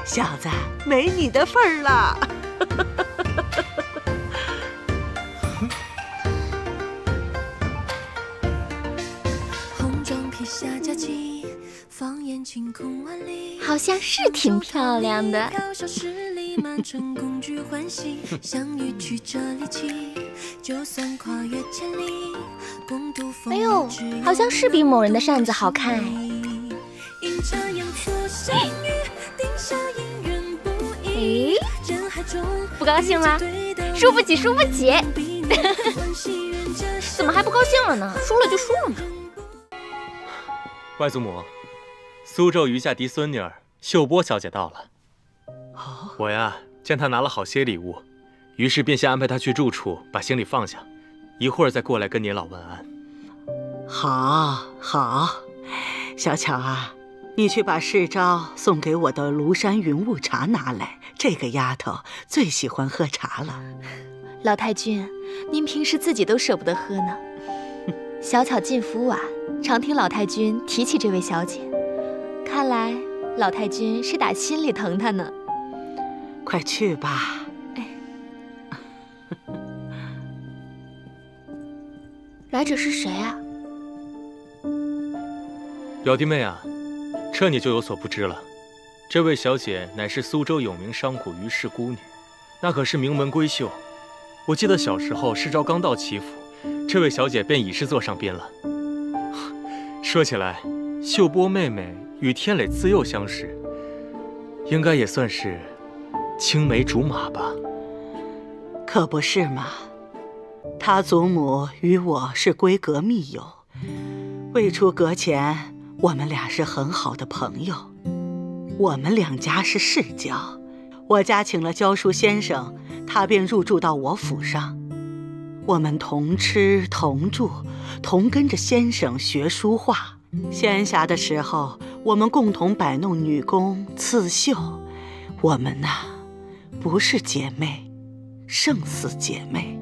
Speaker 4: 小子没你的份儿了。
Speaker 2: 好像是挺漂亮的。哎呦，好像是比某人的扇子好看哎。诶，不高兴了？输不起，输不起。怎么还不高兴了呢？输了就输了嘛。
Speaker 14: 外祖母，苏州余下嫡孙女儿秀波小姐到了。我呀见她拿了好些礼物，于是便先安排她去住处把行李放下，一会儿再过来跟您老问安。
Speaker 4: 好，小巧啊，你去把世昭送给我的庐山云雾茶拿来，这个丫头最喜欢喝茶了。
Speaker 6: 老太君，您平时自己都舍不得喝呢。
Speaker 16: 小巧进府晚，常听老太君提起这位小姐，看来老太君是打心里疼她呢。
Speaker 4: 快去吧。
Speaker 2: 来者是谁啊？
Speaker 14: 表弟妹啊，这你就有所不知了。这位小姐乃是苏州有名商贾于氏孤女，那可是名门闺秀。我记得小时候世昭刚到齐府，这位小姐便已是座上宾了。说起来，秀波妹妹与天磊自幼相识，应该也算是青梅竹马吧？
Speaker 4: 可不是嘛。他祖母与我是闺阁密友，未出阁前，我们俩是很好的朋友。我们两家是世交，我家请了教书先生，他便入住到我府上。我们同吃同住，同跟着先生学书画。闲暇的时候，我们共同摆弄女工、刺绣。我们呐，不是姐妹，胜似姐妹。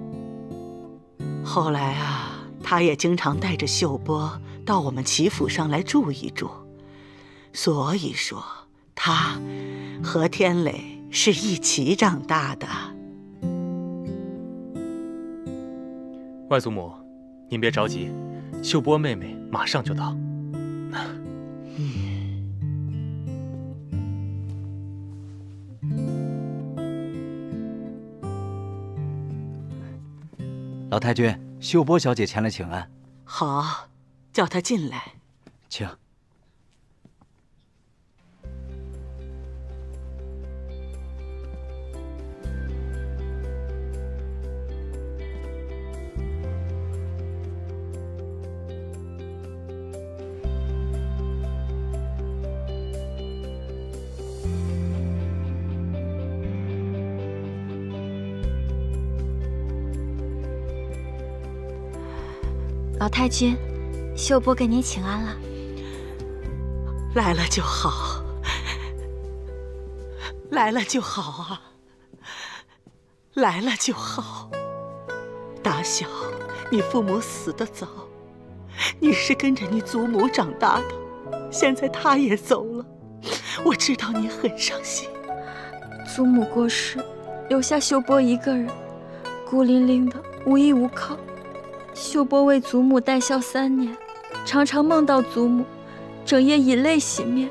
Speaker 4: 后来啊，他也经常带着秀波到我们齐府上来住一住，所以说他和天磊是一起长大的。
Speaker 14: 外祖母，您别着急，秀波妹妹马上就到。
Speaker 10: 老太君，秀波小姐前来请安。
Speaker 4: 好，叫她进来。
Speaker 10: 请。
Speaker 16: 老太君，秀波给您请安了。
Speaker 4: 来了就好，来了就好啊，来了就好。打小你父母死得早，你是跟着你祖母长大的，现在她也走了，我知道你很伤心。
Speaker 6: 祖母过世，留下秀波一个人，孤零零的，无依无靠。秀波为祖母带孝3年，常常梦到祖母，整夜以泪洗面。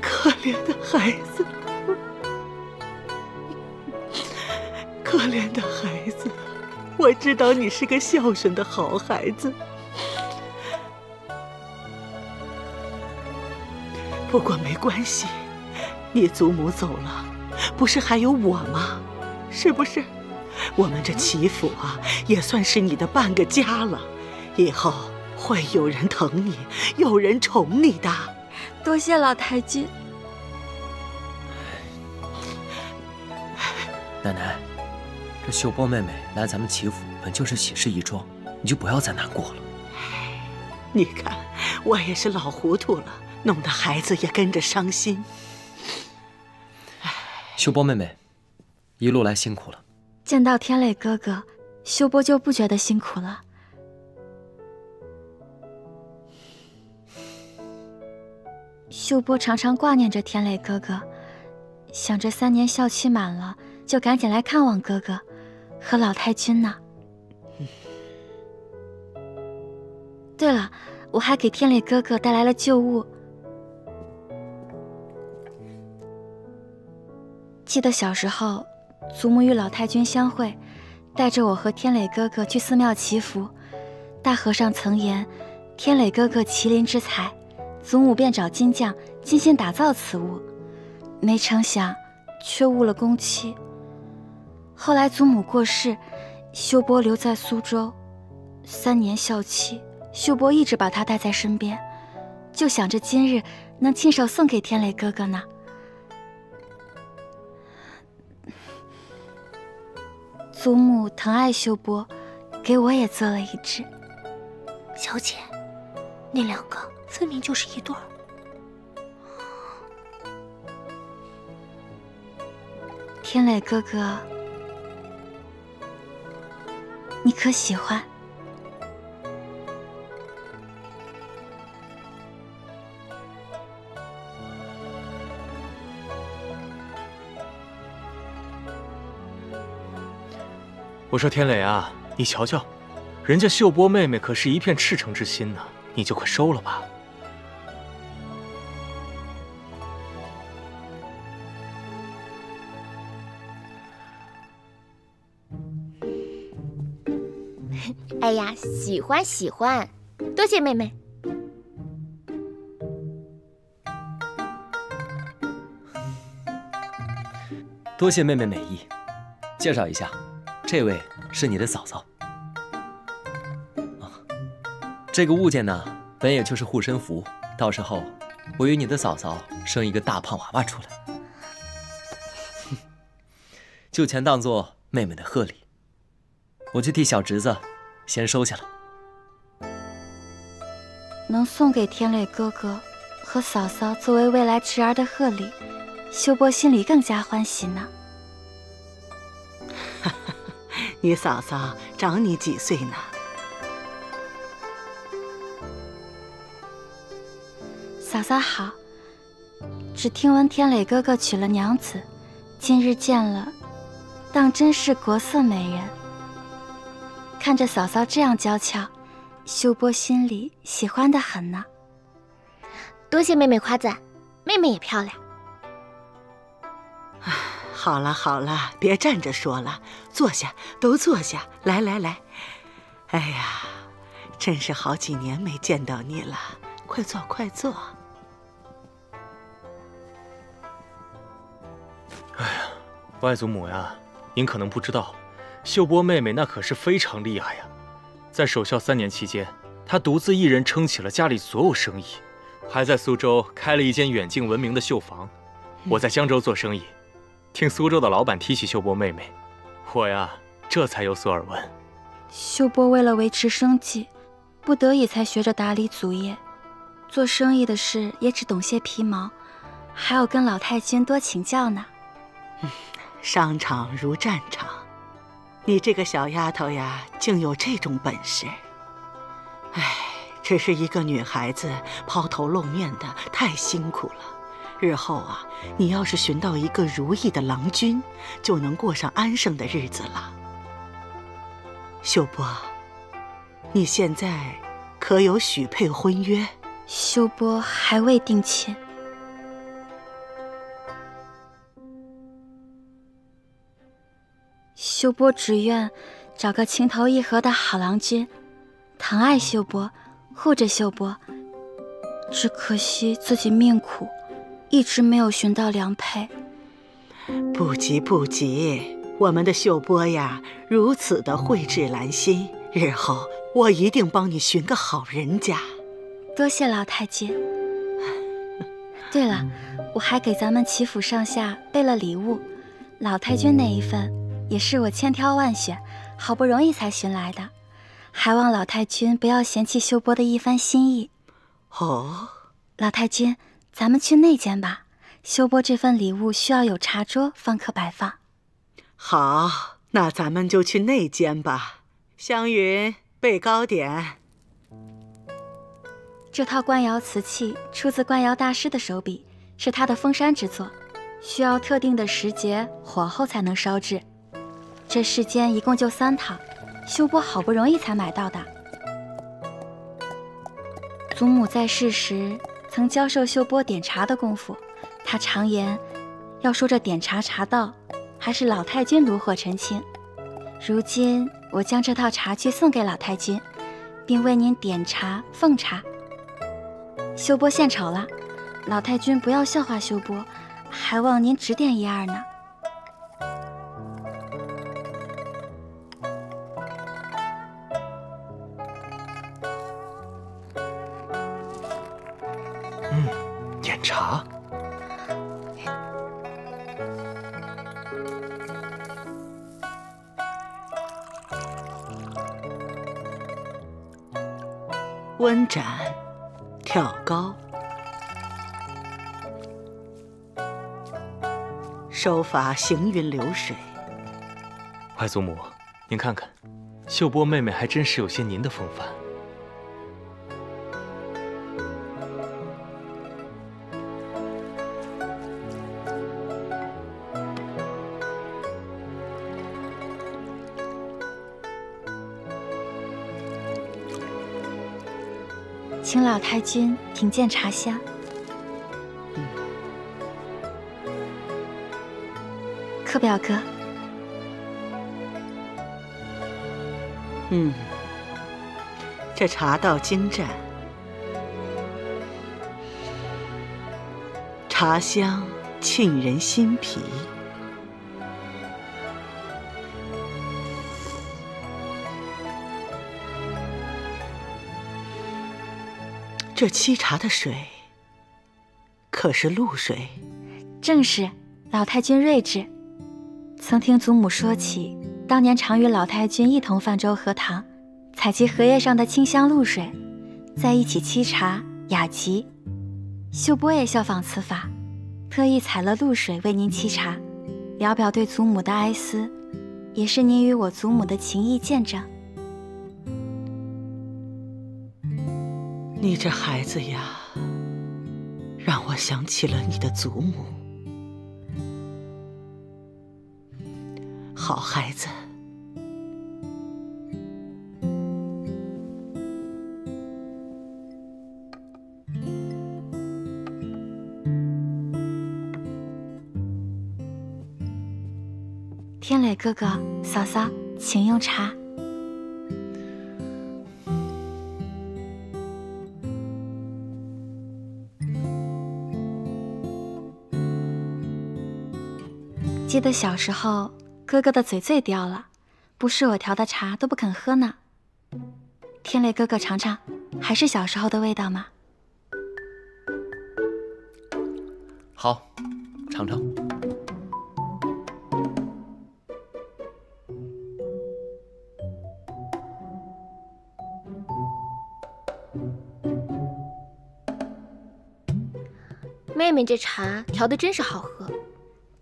Speaker 4: 可怜的孩子，可怜的孩子，我知道你是个孝顺的好孩子。不过没关系，你祖母走了，不是还有我吗？是不是？我们这齐府啊，也算是你的半个家了，以后会有人疼你，有人宠你的。
Speaker 6: 多谢老太君。
Speaker 15: 奶奶，这秀波妹妹来咱们齐府本就是喜事一桩，你就不要再难过了。
Speaker 4: 你看，我也是老糊涂了，弄得孩子也跟着伤心。
Speaker 15: 秀波妹妹，一路来辛苦了。
Speaker 6: 见到天磊哥哥，秀波就不觉得辛苦了。秀波常常挂念着天磊哥哥，想着3年孝期满了，就赶紧来看望哥哥和老太君呢。对了，我还给天磊哥哥带来了旧物。记得小时候，祖母与老太君相会，带着我和天磊哥哥去寺庙祈福。大和尚曾言，天磊哥哥麒麟之才，祖母便找金匠精心打造此物，没成想却误了工期。后来祖母过世，秀波留在苏州，3年孝期，秀波一直把他带在身边，就想着今日能亲手送给天磊哥哥呢。祖母疼爱秀波，给我也做了一只。
Speaker 2: 小姐，那2个分明就是一对儿。
Speaker 6: 天磊哥哥，你可喜欢？
Speaker 14: 我说天磊啊，你瞧瞧，人家秀波妹妹可是一片赤诚之心呢，你就快收了吧。
Speaker 2: 哎呀，喜欢喜欢，多谢妹妹。
Speaker 15: 多谢妹妹美意。介绍一下，这位是你的嫂嫂。这个物件呢，本也就是护身符，到时候我与你的嫂嫂生一个大胖娃娃出来，就全当做妹妹的贺礼。我去替小侄子先收下了。
Speaker 6: 能送给天磊哥哥和嫂嫂作为未来侄儿的贺礼，秀波心里更加欢喜呢。
Speaker 4: 你嫂嫂长你几岁呢？
Speaker 6: 嫂嫂好，只听闻天磊哥哥娶了娘子，今日见了，当真是国色美人。看着嫂嫂这样娇俏，秀波心里喜欢得很呢。
Speaker 2: 多谢妹妹夸赞，妹妹也漂亮。
Speaker 4: 好了好了，别站着说了，坐下，都坐下。来来来，哎呀，真是好几年没见到你了，快坐快坐。
Speaker 14: 哎呀，外祖母呀，您可能不知道，秀波妹妹那可是非常厉害呀。在守孝3年期间，她独自一人撑起了家里所有生意，还在苏州开了一间远近闻名的绣坊。我在江州做生意，听苏州的老板提起秀波妹妹，我呀这才有所耳闻。
Speaker 6: 秀波为了维持生计，不得已才学着打理祖业，做生意的事也只懂些皮毛，还要跟老太君多请教呢。
Speaker 4: 商场如战场，你这个小丫头呀，竟有这种本事。唉，只是一个女孩子抛头露面的，太辛苦了。日后啊，你要是寻到一个如意的郎君，就能过上安生的日子了。秀波，你现在可有许配婚约？
Speaker 6: 秀波还未定亲。秀波只愿找个情投意合的好郎君，疼爱秀波，护着秀波。只可惜自己命苦，一直没有寻到良配。
Speaker 4: 不急不急，我们的秀波呀，如此的蕙质兰心，日后我一定帮你寻个好人家。
Speaker 6: 多谢老太君。对了，我还给咱们齐府上下备了礼物，老太君那一份也是我千挑万选，好不容易才寻来的，还望老太君不要嫌弃秀波的一番心意。
Speaker 4: 哦，
Speaker 6: 老太君，咱们去那间吧。秀波这份礼物需要有茶桌方可摆放。
Speaker 4: 好，那咱们就去那间吧。湘云，备糕点。
Speaker 6: 这套官窑瓷器出自官窑大师的手笔，是他的封山之作，需要特定的时节火候才能烧制。这世间一共就3套，秀波好不容易才买到的。祖母在世时曾教授秀波点茶的功夫，他常言，要说这点茶茶道，还是老太君炉火纯青。如今我将这套茶具送给老太君，并为您点茶奉茶。秀波献丑了，老太君不要笑话秀波，还望您指点一二呢。
Speaker 14: 点茶。
Speaker 4: 温盏，跳高，手法行云流水。
Speaker 14: 外祖母，您看看，秀波妹妹还真是有些您的风范。
Speaker 6: 请老太君品鉴茶香。柯表哥。
Speaker 4: 这茶道精湛，茶香沁人心脾。这沏茶的水，可是露水？
Speaker 6: 正是，老太君睿智。曾听祖母说起，当年常与老太君一同泛舟荷塘，采集荷叶上的清香露水，在一起沏茶雅极。秀波也效仿此法，特意采了露水为您沏茶，聊表对祖母的哀思，也是您与我祖母的情谊见证。
Speaker 4: 你这孩子呀，让我想起了你的祖母。好孩子。
Speaker 6: 天磊哥哥，嫂嫂，请用茶。记得小时候，哥哥的嘴最刁了，不是我调的茶都不肯喝呢。天磊哥哥尝尝，还是小时候的味道吗？
Speaker 15: 好，尝尝。
Speaker 2: 妹妹这茶调的真是好喝。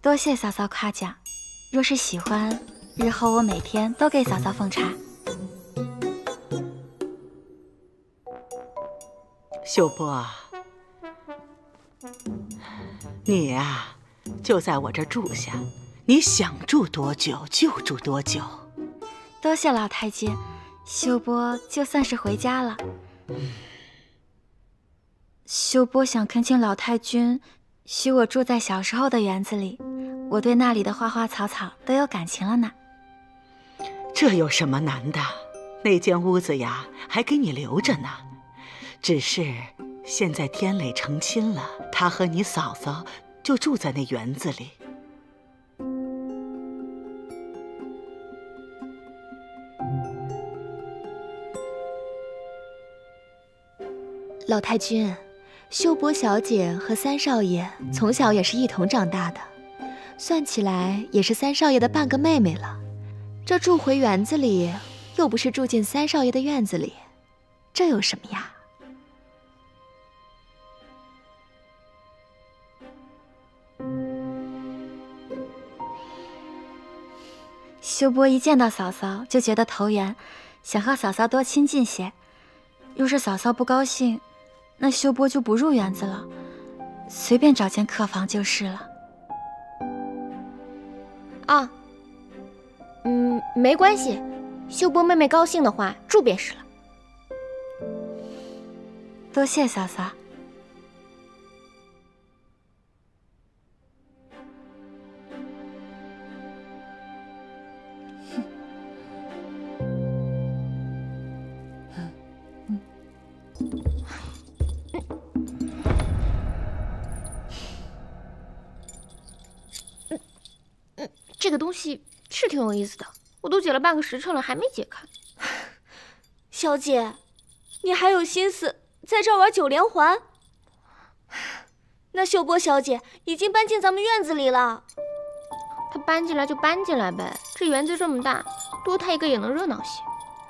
Speaker 6: 多谢嫂嫂夸奖，若是喜欢，日后我每天都给嫂嫂奉茶。
Speaker 4: 秀波啊，你呀，就在我这住下，你想住多久就住多久。
Speaker 6: 多谢老太君，秀波就算是回家了。秀波想恳请老太君许我住在小时候的园子里，我对那里的花花草草都有感情了呢。
Speaker 4: 这有什么难的？那间屋子呀，还给你留着呢。只是现在天磊成亲了，他和你嫂嫂就住在那园子里。
Speaker 16: 老太君，秀波小姐和三少爷从小也是一同长大的，算起来也是三少爷的半个妹妹了。这住回园子里，又不是住进三少爷的院子里，这有什么呀？
Speaker 6: 秀波一见到嫂嫂就觉得投缘，想和嫂嫂多亲近些。若是嫂嫂不高兴，那秀波就不入园子了，随便找间客房就是了。
Speaker 2: 啊，没关系，秀波妹妹高兴的话，住便是了。
Speaker 6: 多谢嫂嫂。
Speaker 2: 这个东西是挺有意思的，我都解了半个时辰了，还没解开。
Speaker 17: 小姐，你还有心思在这儿玩九连环？那秀波小姐已经搬进咱们院子里了。
Speaker 2: 她搬进来就搬进来呗，这园子这么大，多她一个也能热闹些。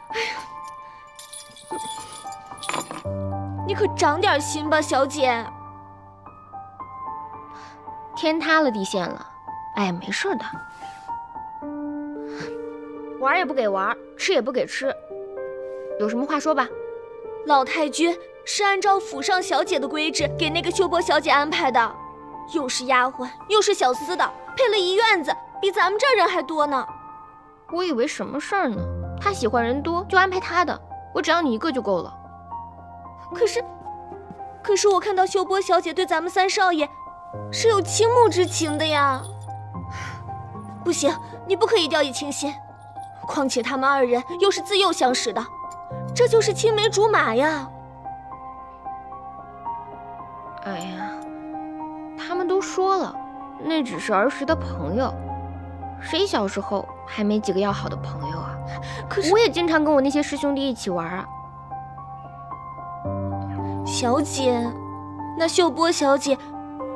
Speaker 17: 哎呀，你可长点心吧，小姐。
Speaker 2: 天塌了地陷了，哎呀，没事的。玩也不给玩，吃也不给吃，有什么话说吧。
Speaker 17: 老太君是按照府上小姐的规制给那个秀波小姐安排的，又是丫鬟又是小厮的，配了一院子，比咱们这儿人还多呢。
Speaker 2: 我以为什么事儿呢？他喜欢人多就安排他的，我只要你一个就够了。
Speaker 17: 可是我看到秀波小姐对咱们三少爷是有倾慕之情的呀。不行，你不可以掉以轻心。况且他们二人又是自幼相识的，这就是青梅竹马呀。
Speaker 2: 哎呀，他们都说了，那只是儿时的朋友，谁小时候还没几个要好的朋友啊？可是我也经常跟我那些师兄弟一起玩啊。
Speaker 17: 小姐，那秀波小姐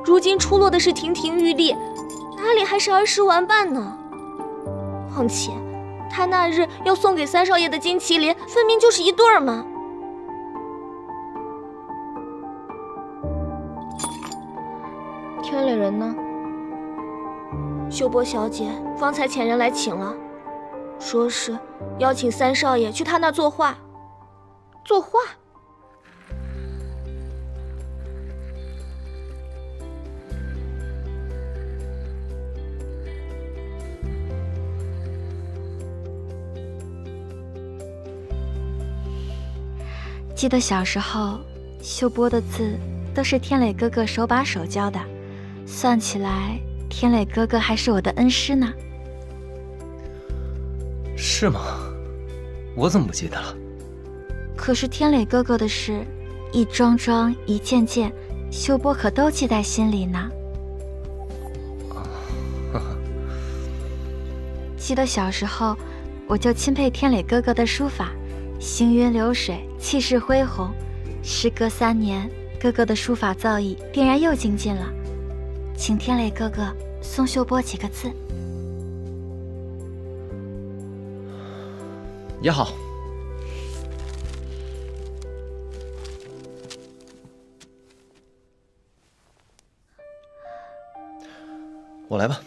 Speaker 17: 如今出落的是亭亭玉立，哪里还是儿时玩伴呢？况且她那日要送给三少爷的金麒麟，分明就是一对儿嘛。
Speaker 2: 天磊人呢？
Speaker 17: 秀波小姐方才遣人来请了，说是邀请三少爷去她那作画。
Speaker 2: 作画？
Speaker 6: 记得小时候，秀波的字都是天磊哥哥手把手教的，算起来，天磊哥哥还是我的恩师呢。
Speaker 15: 是吗？我怎么不记得了？
Speaker 6: 可是天磊哥哥的事，一桩桩一件件，秀波可都记在心里呢。记得小时候，我就钦佩天磊哥哥的书法，行云流水，气势恢宏。时隔3年，哥哥的书法造诣定然又精进了，请天磊哥哥送秀波几个字。
Speaker 15: 也好。我来吧。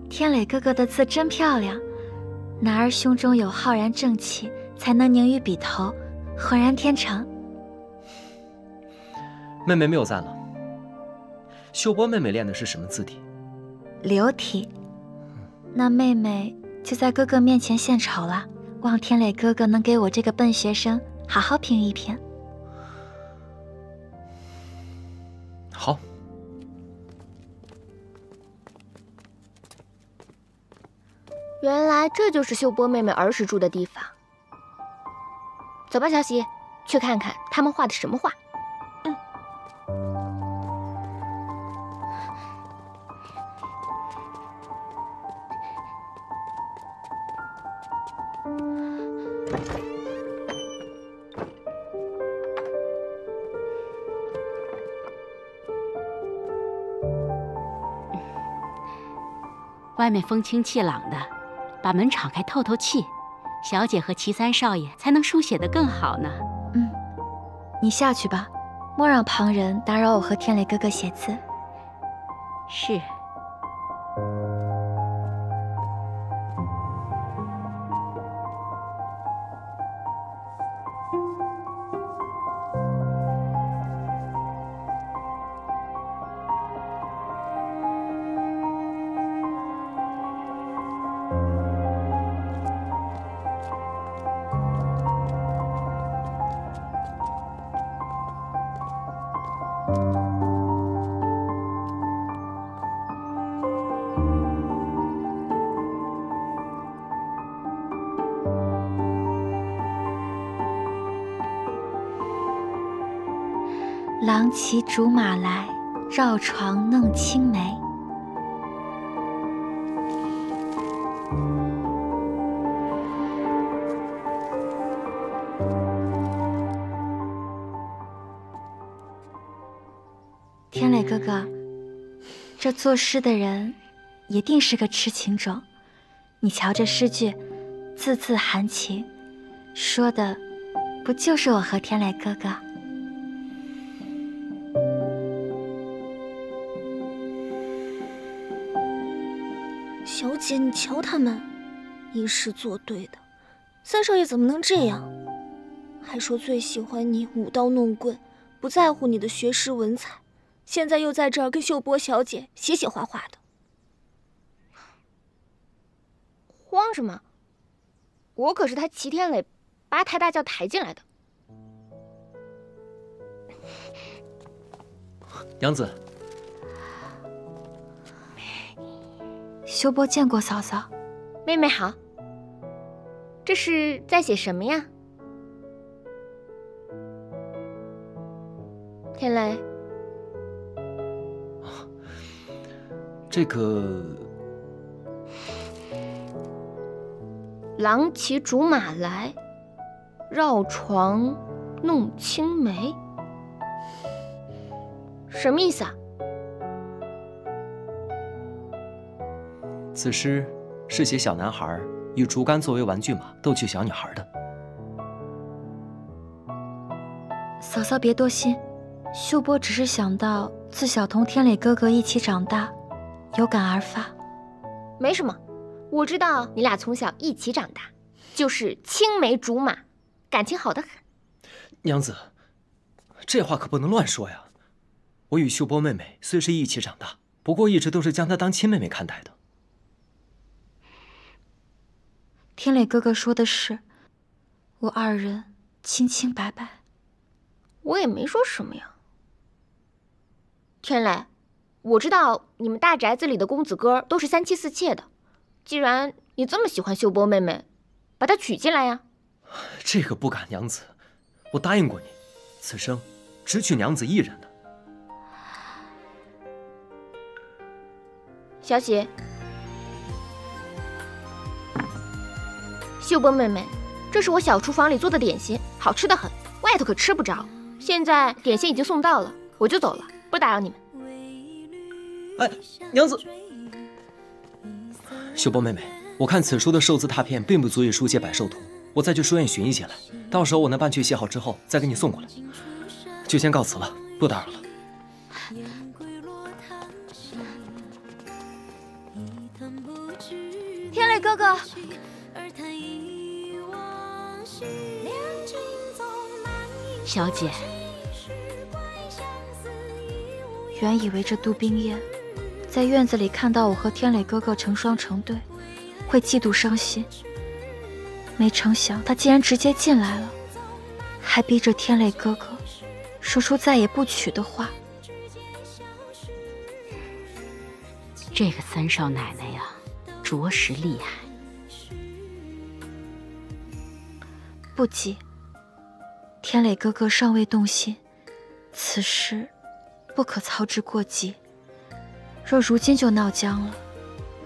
Speaker 6: 天磊哥哥的字真漂亮，男儿胸中有浩然正气，才能凝于笔头，浑然天成。
Speaker 15: 妹妹谬赞了，秀波妹妹练的是什么字体？
Speaker 6: 流体。那妹妹就在哥哥面前献丑了，望天磊哥哥能给我这个笨学生好好评一评。
Speaker 15: 好。
Speaker 2: 原来这就是秀波妹妹儿时住的地方。走吧，小喜，去看看他们画的什么画。
Speaker 18: 外面风清气朗的，把门敞开透透气，小姐和齐三少爷才能书写得更好呢。
Speaker 6: 你下去吧，莫让旁人打扰我和天磊哥哥写字。
Speaker 18: 是。
Speaker 6: 郎骑竹马来，绕床弄青梅。天磊哥哥，这作诗的人一定是个痴情种。你瞧这诗句，字字含情，说的不就是我和天磊哥哥？
Speaker 17: 小姐，你瞧他们，吟诗作对的，三少爷怎么能这样？还说最喜欢你舞刀弄棍，不在乎你的学识文采，现在又在这儿跟秀波小姐写写画画的。
Speaker 2: 慌什么？我可是他齐天磊把抬大轿抬进来的。
Speaker 15: 娘子，
Speaker 6: 修波见过嫂嫂。
Speaker 2: 妹妹好。这是在写什么呀？天磊，
Speaker 15: 这个
Speaker 2: 郎骑竹马来，绕床弄青梅，什么意思啊？
Speaker 15: 此诗是写小男孩以竹竿作为玩具马逗趣小女孩的。
Speaker 6: 嫂嫂别多心，秀波只是想到自小同天磊哥哥一起长大，有感而发。
Speaker 2: 没什么，我知道你俩从小一起长大，就是青梅竹马，感情好得很。
Speaker 15: 娘子，这话可不能乱说呀。我与秀波妹妹虽是一起长大，不过一直都是将她当亲妹妹看待的。
Speaker 6: 天磊哥哥说的是，我二人清清白白。
Speaker 2: 我也没说什么呀。天磊，我知道你们大宅子里的公子哥都是三妻四妾的，既然你这么喜欢秀波妹妹，把她娶进来呀。
Speaker 15: 这个不敢，娘子，我答应过你，此生只娶娘子一人的。
Speaker 2: 小喜，秀波妹妹，这是我小厨房里做的点心，好吃的很，外头可吃不着。现在点心已经送到了，我就走了，不打扰你们。
Speaker 15: 哎，娘子，秀波妹妹，我看此书的寿字拓片并不足以书写百寿图，我再去书院寻一些来，到时候我那半阙写好之后再给你送过来。就先告辞了，不打扰了。
Speaker 17: 天磊哥哥，
Speaker 18: 小姐，
Speaker 6: 原以为这杜冰燕在院子里看到我和天磊哥哥成双成对，会嫉妒伤心，没成想他竟然直接进来了，还逼着天磊哥哥说出再也不娶的话。
Speaker 18: 这个三少奶奶呀，着实厉害。
Speaker 6: 不急，天磊哥哥尚未动心，此事不可操之过急。若如今就闹僵了，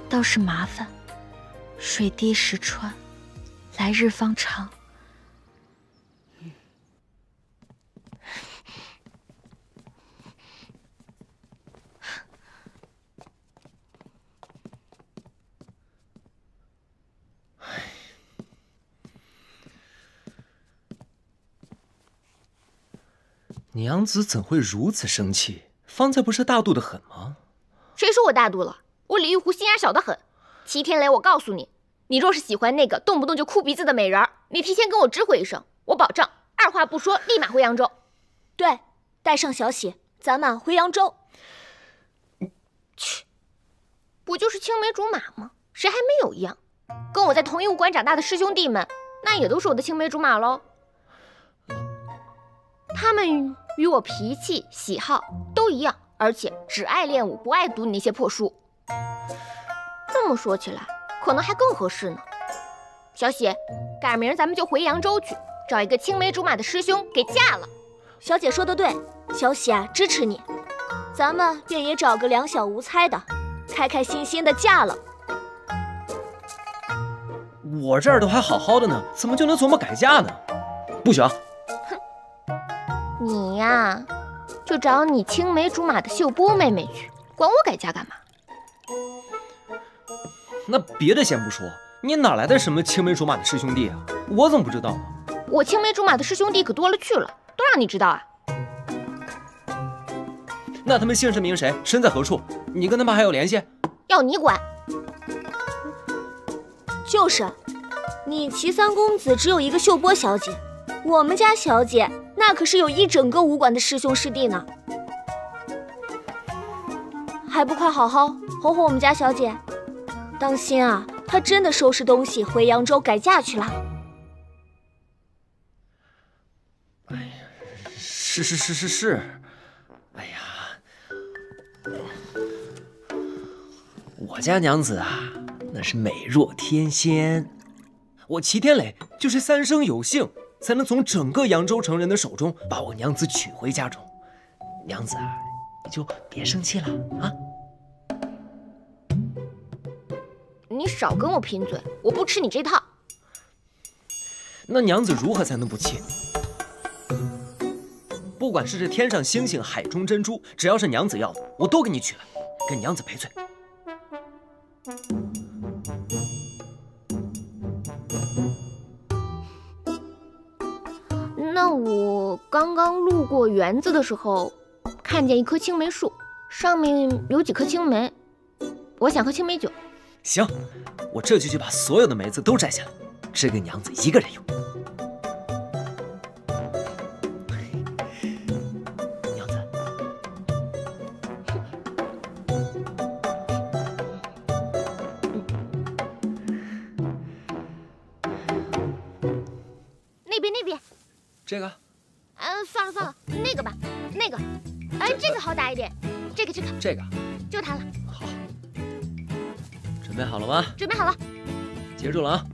Speaker 6: 倒是麻烦。水滴石穿，来日方长。
Speaker 15: 娘子怎会如此生气？方才不是大度得很吗？
Speaker 2: 谁说我大度了？我李玉湖心眼小得很。齐天磊，我告诉你，你若是喜欢那个动不动就哭鼻子的美人儿，你提前跟我知会一声，我保证二话不说立马回扬州。
Speaker 17: 对，带上小喜，咱们回扬州。
Speaker 2: 去，不就是青梅竹马吗？谁还没有一样？跟我在同一武馆长大的师兄弟们，那也都是我的青梅竹马喽。他们与我脾气、喜好都一样，而且只爱练武，不爱读你那些破书。这么说起来，可能还更合适呢。小喜，赶明儿咱们就回扬州去，找一个青梅竹马的师兄给嫁了。
Speaker 17: 小姐说的对，小喜啊，支持你，咱们便也找个两小无猜的，开开心心的嫁了。
Speaker 1: 我这儿都还好好的呢，怎么就能琢磨改嫁呢？不行！
Speaker 2: 你呀，就找你青梅竹马的秀波妹妹去，管我改嫁干嘛？
Speaker 1: 那别的先不说，你哪来的什么青梅竹马的师兄弟啊？我怎么不知道呢？
Speaker 2: 我青梅竹马的师兄弟可多了去了，都让你知道啊！
Speaker 1: 那他们姓甚名谁，身在何处？你跟他们还有联系？
Speaker 2: 要你管！
Speaker 17: 就是，你齐三公子只有一个秀波小姐，我们家小姐那可是有一整个武馆的师兄师弟呢，还不快好好哄哄我们家小姐？当心啊，她真的收拾东西回扬州改嫁去了。
Speaker 1: 哎呀，是。哎呀，我家娘子啊，那是美若天仙。我齐天磊就是三生有幸，才能从整个扬州城人的手中把我娘子娶回家中。娘子啊，你就别生气了啊！
Speaker 2: 你少跟我贫嘴，我不吃你这套。
Speaker 1: 那娘子如何才能不气？不管是这天上星星，海中珍珠，只要是娘子要的，我都给你取来，跟娘子赔罪。
Speaker 2: 那我刚刚路过园子的时候，看见一棵青梅树，上面有几颗青梅，我想喝青梅酒。
Speaker 1: 行，我这就去把所有的梅子都摘下来，只给娘子一个人用。娘子，
Speaker 2: 那边，
Speaker 1: 这个？
Speaker 2: 算了，那个吧，那个，这个好打一点，这个，就它了。
Speaker 1: 好，准备好了吗？
Speaker 2: 准备好了，
Speaker 1: 接住了啊！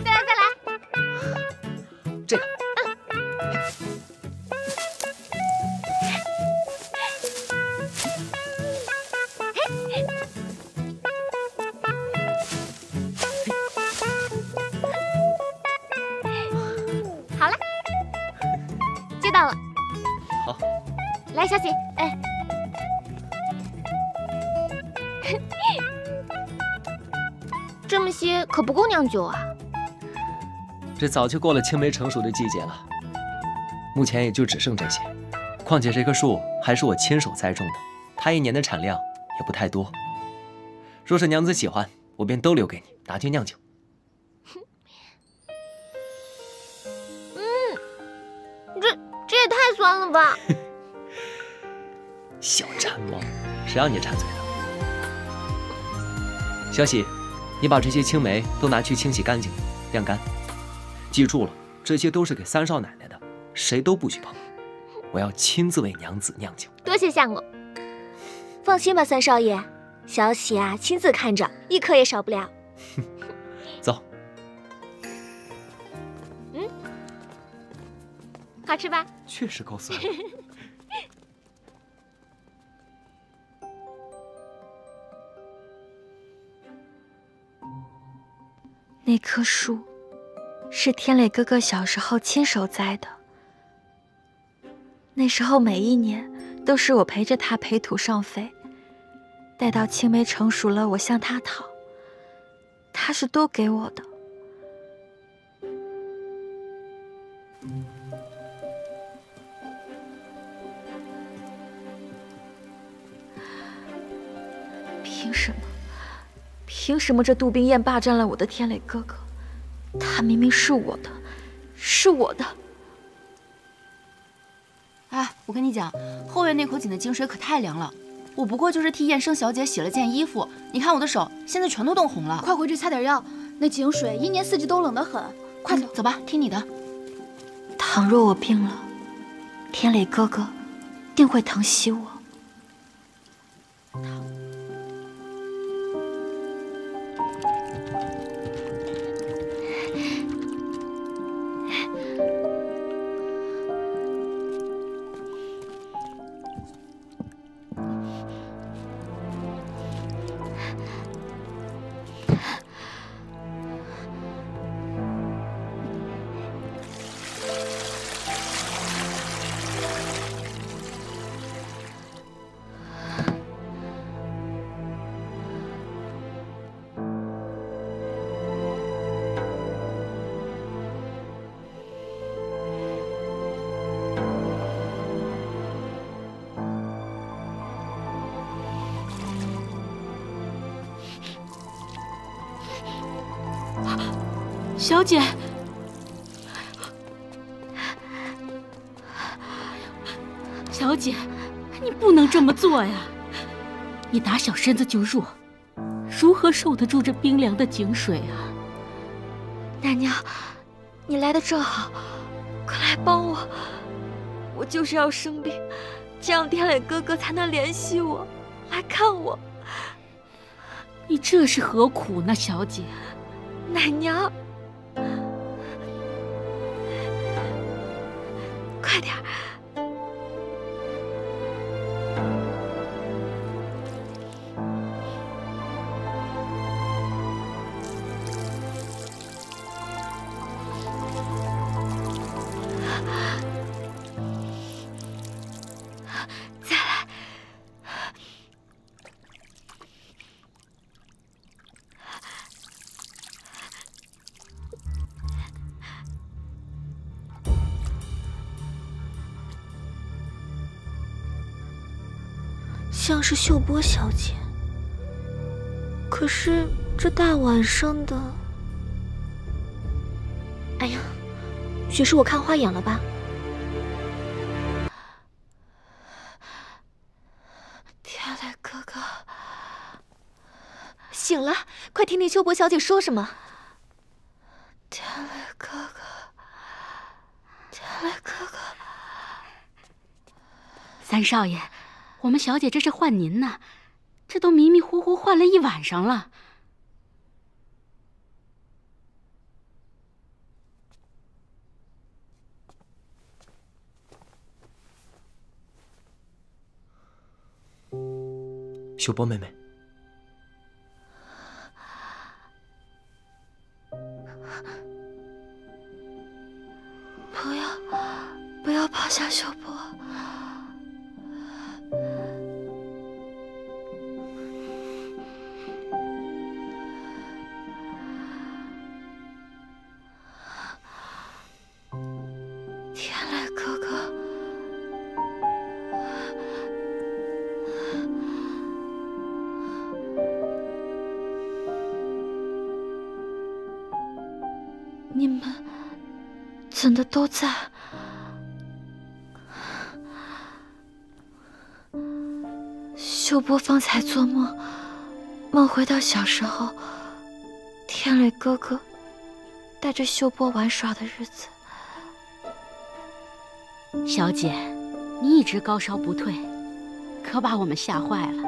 Speaker 2: 再来，
Speaker 1: 这个。
Speaker 2: 好了，接到了。
Speaker 1: 好，
Speaker 2: 来，小喜，这么些可不够酿酒啊。
Speaker 1: 这早就过了青梅成熟的季节了，目前也就只剩这些。况且这棵树还是我亲手栽种的，它一年的产量也不太多。若是娘子喜欢，我便都留给你，拿去酿酒。
Speaker 2: 这也太酸了吧！
Speaker 1: 小馋猫，谁让你馋嘴的？小喜，你把这些青梅都拿去清洗干净，晾干。记住了，这些都是给三少奶奶的，谁都不许碰。我要亲自为娘子酿酒。
Speaker 2: 多谢相公。
Speaker 17: 放心吧，三少爷，小喜啊，亲自看着，一颗也少不了。
Speaker 1: 走。
Speaker 2: 好吃吧？
Speaker 1: 确实够酸。
Speaker 6: 那棵树是天磊哥哥小时候亲手栽的，那时候每一年都是我陪着他培土上肥，待到青梅成熟了，我向他讨，他是都给我的。凭什么这杜冰雁霸占了我的天磊哥哥？他明明是我的，是我的。
Speaker 19: 哎，我跟你讲，后院那口井的井水可太凉了，我不过就是替燕生小姐洗了件衣服，你看我的手现在全都冻红了。
Speaker 20: 快回去擦点药，那井水一年四季都冷得很。快走，
Speaker 19: 走吧，听你的。
Speaker 6: 倘若我病了，天磊哥哥定会疼惜我。
Speaker 18: 小姐，小姐，你不能这么做呀！你打小身子就弱，如何受得住这冰凉的井水啊？
Speaker 6: 奶娘，你来的正好，快来帮我！我就是要生病，这样天磊哥哥才能联系我，来看我。
Speaker 18: 你这是何苦呢，小姐？
Speaker 6: 奶娘，快点儿！再来。
Speaker 17: 像是秀波小姐，可是这大晚上的，哎呀，许是我看花眼了吧？
Speaker 6: 天磊哥哥，
Speaker 16: 醒了，快听听秀波小姐说什么。
Speaker 6: 天磊哥哥，天磊哥哥，
Speaker 18: 三少爷。我们小姐这是唤您呢，这都迷迷糊糊唤了一晚上了。
Speaker 15: 秀波妹妹，
Speaker 6: 不要抛下秀波。你们怎的都在？秀波方才做梦，梦回到小时候，天磊哥哥带着秀波玩耍的日子。
Speaker 18: 小姐，你一直高烧不退，可把我们吓坏了。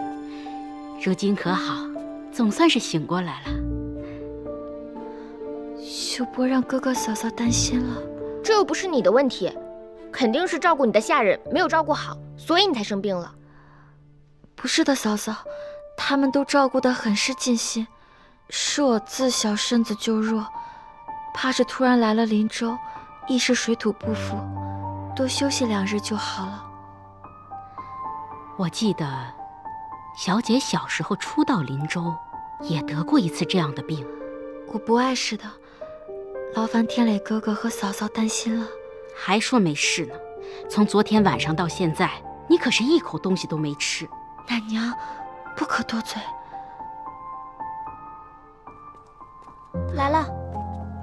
Speaker 18: 如今可好，总算是醒过来了。
Speaker 6: 秀波让哥哥嫂嫂担心了，
Speaker 2: 这又不是你的问题，肯定是照顾你的下人没有照顾好，所以你才生病了。
Speaker 6: 不是的，嫂嫂，他们都照顾得很是尽心，是我自小身子就弱，怕是突然来了林州，一时水土不服，多休息2日就好了。
Speaker 18: 我记得小姐小时候初到林州，也得过一次这样的病。
Speaker 6: 我不碍事的，劳烦天磊哥哥和嫂嫂担心了。
Speaker 18: 还说没事呢，从昨天晚上到现在，你可是一口东西都没吃。
Speaker 6: 奶娘，不可多嘴。
Speaker 17: 来了，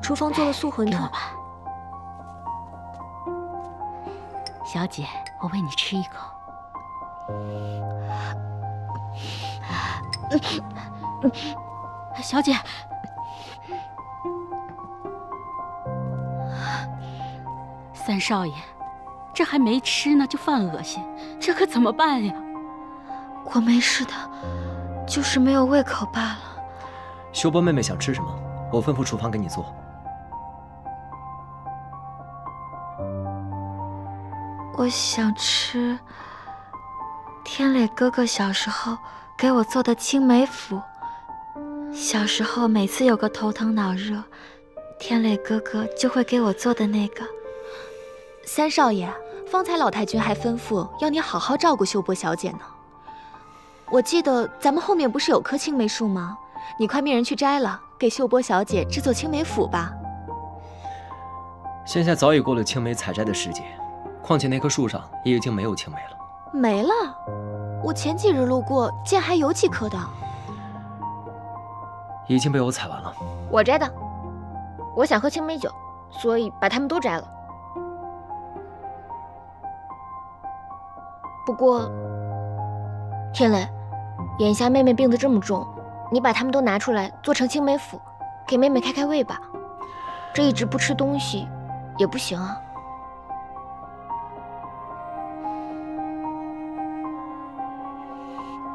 Speaker 17: 厨房做了素馄饨。
Speaker 18: 吧，小姐，我喂你吃一口。小姐，三少爷，这还没吃呢就犯恶心，这可怎么办呀？
Speaker 6: 我没事的，就是没有胃口罢了。
Speaker 15: 秀波妹妹想吃什么，我吩咐厨房给你做。
Speaker 6: 我想吃天磊哥哥小时候给我做的青梅府。小时候每次有个头疼脑热，天磊哥哥就会给我做的那个。
Speaker 16: 三少爷，方才老太君还吩咐要你好好照顾秀波小姐呢。我记得咱们后面不是有棵青梅树吗？你快命人去摘了，给秀波小姐制作青梅府吧。
Speaker 15: 现在早已过了青梅采摘的时节，况且那棵树上也已经没有青梅了。
Speaker 16: 没了？我前几日路过，见还有几棵的。
Speaker 15: 已经被我采完了。
Speaker 2: 我摘的。我想喝青梅酒，所以把它们都摘了。不过，天磊，眼下妹妹病得这么重，你把它们都拿出来做成青梅府，给妹妹开开胃吧。这一直不吃东西也不行啊。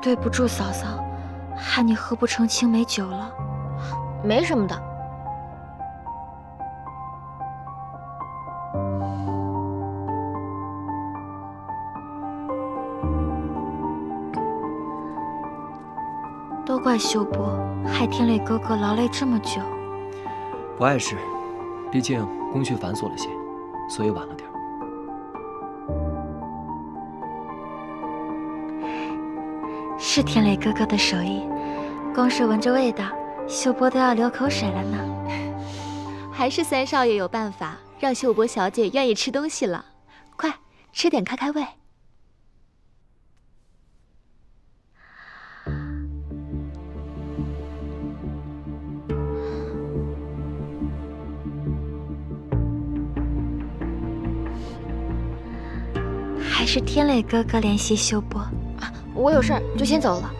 Speaker 6: 对不住嫂嫂，害你喝不成青梅酒了。
Speaker 2: 没什么的。
Speaker 6: 都怪秀波，害天磊哥哥劳累这么久。
Speaker 15: 不碍事，毕竟工序繁琐了些，所以晚了点。
Speaker 6: 是天磊哥哥的手艺，光是闻着味道，秀波都要流口水了呢。
Speaker 16: 还是三少爷有办法，让秀波小姐愿意吃东西了。快吃点开开胃。
Speaker 6: 还是天磊哥哥联系秀波。
Speaker 2: 我有事儿就先走了。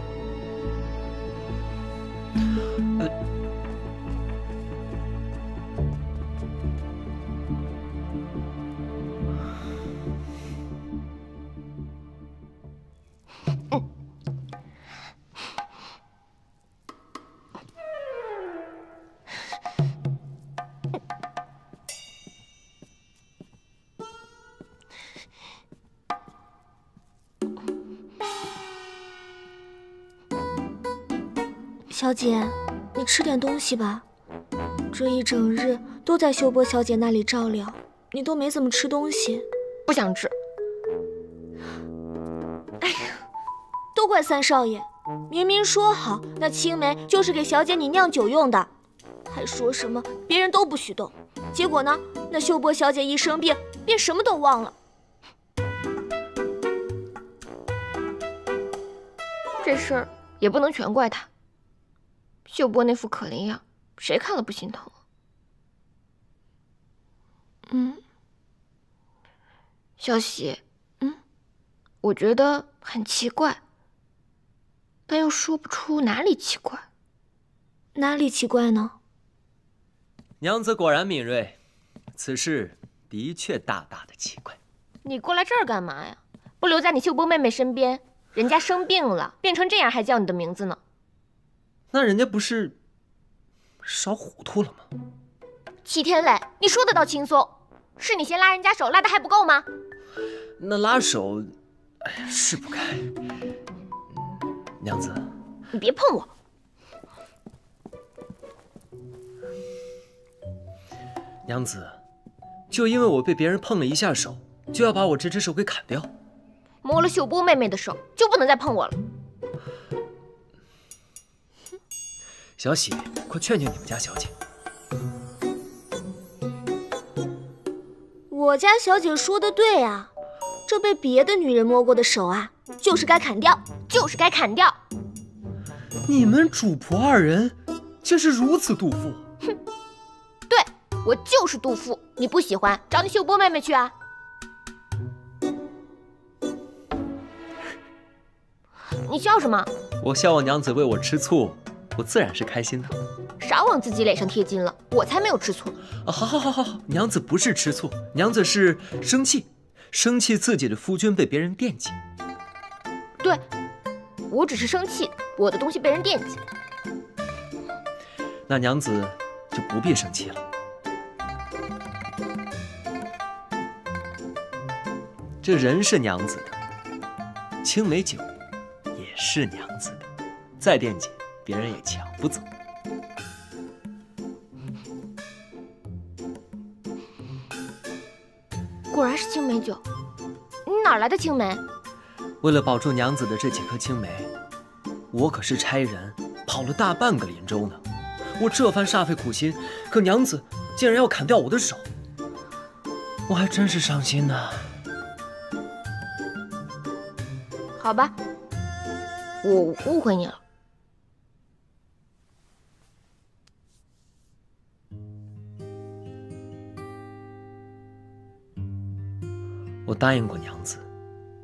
Speaker 17: 小姐，你吃点东西吧。这一整日都在秀波小姐那里照料，你都没怎么吃东西。
Speaker 2: 不想吃。
Speaker 17: 哎呀，都怪三少爷，明明说好那青梅就是给小姐你酿酒用的，还说什么别人都不许动。结果呢，那秀波小姐一生病，便什么都忘了。
Speaker 2: 这事儿也不能全怪他。秀波那副可怜样，谁看了不心疼？小喜，我觉得很奇怪，但又说不出哪里奇怪。
Speaker 17: 哪里奇怪呢？
Speaker 15: 娘子果然敏锐，此事的确大大的奇怪。
Speaker 2: 你过来这儿干嘛呀？不留在你秀波妹妹身边，人家生病了，病成这样还叫你的名字呢。
Speaker 15: 那人家不是烧糊涂了吗？
Speaker 2: 齐天磊，你说得倒轻松，是你先拉人家手，拉的还不够吗？
Speaker 15: 那拉手，哎呀，是不该。娘子，
Speaker 2: 你别碰我。
Speaker 15: 娘子，就因为我被别人碰了一下手，就要把我这只手给砍掉？
Speaker 2: 摸了秀波妹妹的手，就不能再碰我了。
Speaker 15: 小喜，快劝劝你们家小姐。
Speaker 17: 我家小姐说的对啊，这被别的女人摸过的手啊，就是该砍掉，就是该砍掉。
Speaker 15: 你们主仆二人竟是如此妒妇！
Speaker 2: 哼，对，我就是妒妇。你不喜欢，找你秀波妹妹去啊。你笑什么？
Speaker 15: 我笑我娘子为我吃醋，我自然是开心的。
Speaker 2: 少往自己脸上贴金了，我才没有吃醋。
Speaker 15: 好，娘子不是吃醋，娘子是生气，生气自己的夫君被别人惦记。
Speaker 2: 对，我只是生气，我的东西被人惦记。
Speaker 15: 那娘子就不必生气了。这人是娘子的，青梅酒也是娘子的，再惦记，别人也抢不走。
Speaker 2: 果然是青梅酒，你哪来的青梅？
Speaker 15: 为了保住娘子的这几颗青梅，我可是差人跑了大半个林州呢。我这番煞费苦心，可娘子竟然要砍掉我的手，我还真是伤心呢。
Speaker 2: 好吧，我误会你了。
Speaker 15: 我答应过娘子，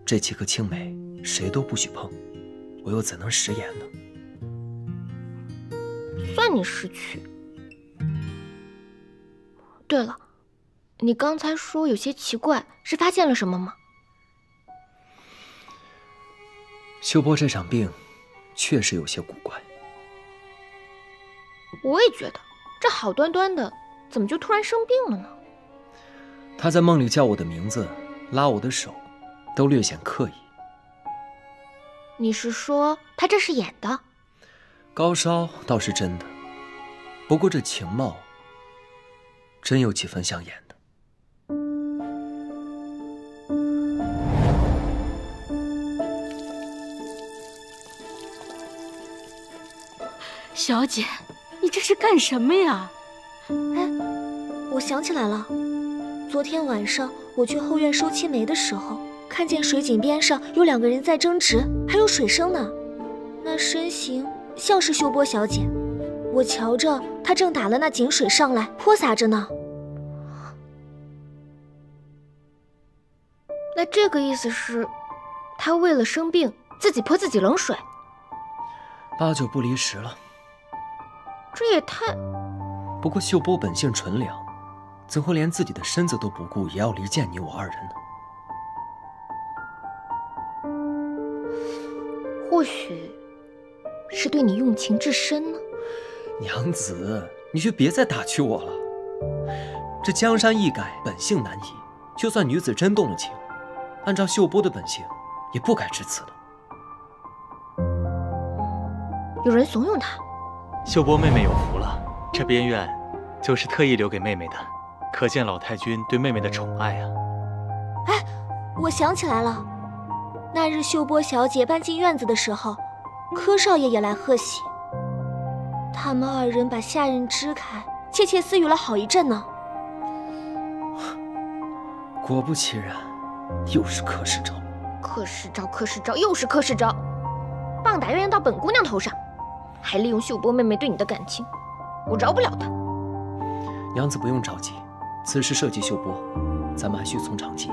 Speaker 15: 这几颗青梅谁都不许碰，我又怎能食言呢？
Speaker 2: 算你识趣。对了，你刚才说有些奇怪，是发现了什么吗？
Speaker 15: 秀波这场病确实有些古怪。
Speaker 2: 我也觉得，这好端端的，怎么就突然生病了呢？
Speaker 15: 他在梦里叫我的名字，拉我的手，都略显刻意。
Speaker 2: 你是说他这是演的？
Speaker 15: 高烧倒是真的，不过这情貌真有几分像演的。
Speaker 18: 小姐，你这是干什么呀？
Speaker 17: 哎，我想起来了，昨天晚上我去后院收青梅的时候，看见水井边上有2个人在争执，还有水声呢。那身形像是秀波小姐，我瞧着她正打了那井水上来泼洒着呢。
Speaker 2: 那这个意思是，她为了生病自己泼自己冷水
Speaker 15: ，8九不离10了。
Speaker 2: 这也太……
Speaker 15: 不过秀波本性纯良，怎会连自己的身子都不顾，也要离间你我2人
Speaker 2: 呢？或许是对你用情至深呢。
Speaker 15: 娘子，你就别再打趣我了。这江山易改，本性难移。就算女子真动了情，按照秀波的本性，也不该至此的。
Speaker 2: 有人怂恿她。
Speaker 14: 秀波妹妹有福了，这边院就是特意留给妹妹的，可见老太君对妹妹的宠爱啊。
Speaker 17: 哎，我想起来了，那日秀波小姐搬进院子的时候，柯少爷也来贺喜。他们2人把下人支开，窃窃私语了好一阵呢。
Speaker 15: 果不其然，又是柯世昭。
Speaker 2: 柯世昭，又是柯世昭，棒打鸳鸯到本姑娘头上，还利用秀波妹妹对你的感情，我饶不了他。
Speaker 15: 娘子不用着急，此事涉及秀波，咱们还需从长计议。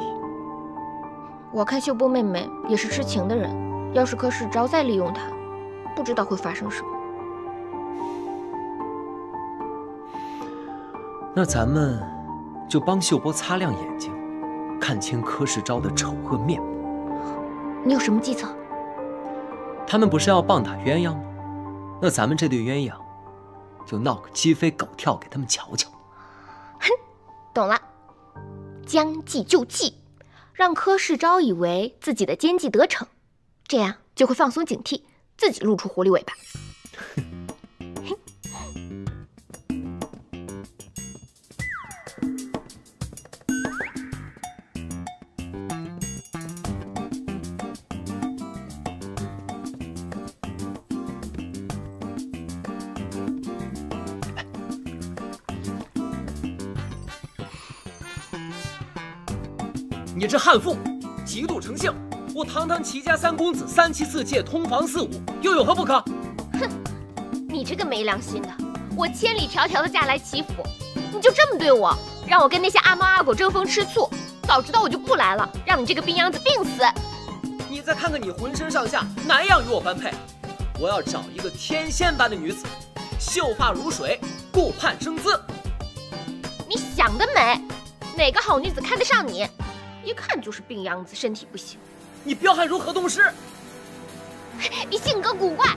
Speaker 2: 我看秀波妹妹也是痴情的人，要是柯世昭再利用她，不知道会发生什么。
Speaker 15: 那咱们就帮秀波擦亮眼睛，看清柯世昭的丑恶面目。
Speaker 2: 你有什么计策？
Speaker 15: 他们不是要棒打鸳鸯吗？那咱们这对鸳鸯，就闹个鸡飞狗跳给他们瞧瞧。
Speaker 2: 哼，懂了，将计就计，让柯世昭以为自己的奸计得逞，这样就会放松警惕，自己露出狐狸尾巴。
Speaker 1: 你这悍妇，极度成性！我堂堂齐家3公子，3妻4妾，通房4舞，又有何不可？
Speaker 2: 哼，你这个没良心的！我千里迢迢的嫁来齐府，你就这么对我，让我跟那些阿猫阿狗争风吃醋。早知道我就不来了，让你这个病秧子病死！
Speaker 1: 你再看看你浑身上下，哪样与我般配？我要找一个天仙般的女子，秀发如水，顾盼生姿。
Speaker 2: 你想得美！哪个好女子看得上你？一看就是病秧子，身体不行。
Speaker 1: 你彪悍如河东狮，
Speaker 2: 你性格古怪，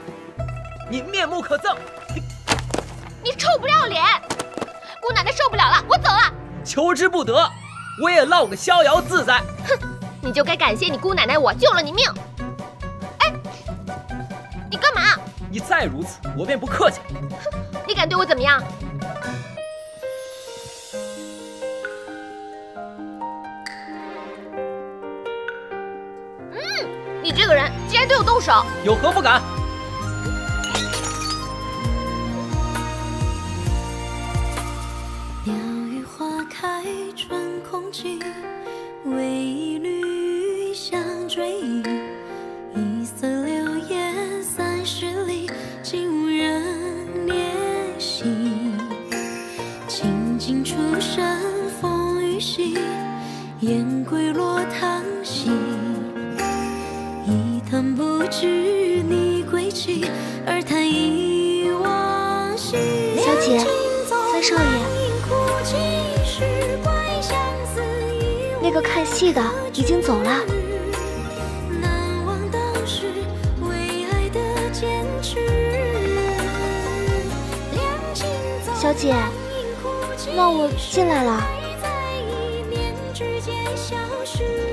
Speaker 1: 你面目可憎，
Speaker 2: 你臭不要脸！姑奶奶受不了了，我走了。
Speaker 1: 求之不得，我也落个逍遥自在。
Speaker 2: 哼，你就该感谢你姑奶奶，我救了你命。哎，你干嘛？
Speaker 1: 你再如此，我便不客气。
Speaker 2: 哼，你敢对我怎么样？你这个人竟然对我动手，
Speaker 1: 有何不敢？
Speaker 3: 鸟语花开春空寂，为一缕香追忆。一色流烟30里，竟无人怜惜。情景出身风雨兮，燕归落台。而谈忆往昔。
Speaker 2: 小姐，三少爷，那个看戏的已经走了。
Speaker 3: 难忘当时为爱的坚持。
Speaker 2: 小姐，那我进来了。
Speaker 3: 在一念之间消失。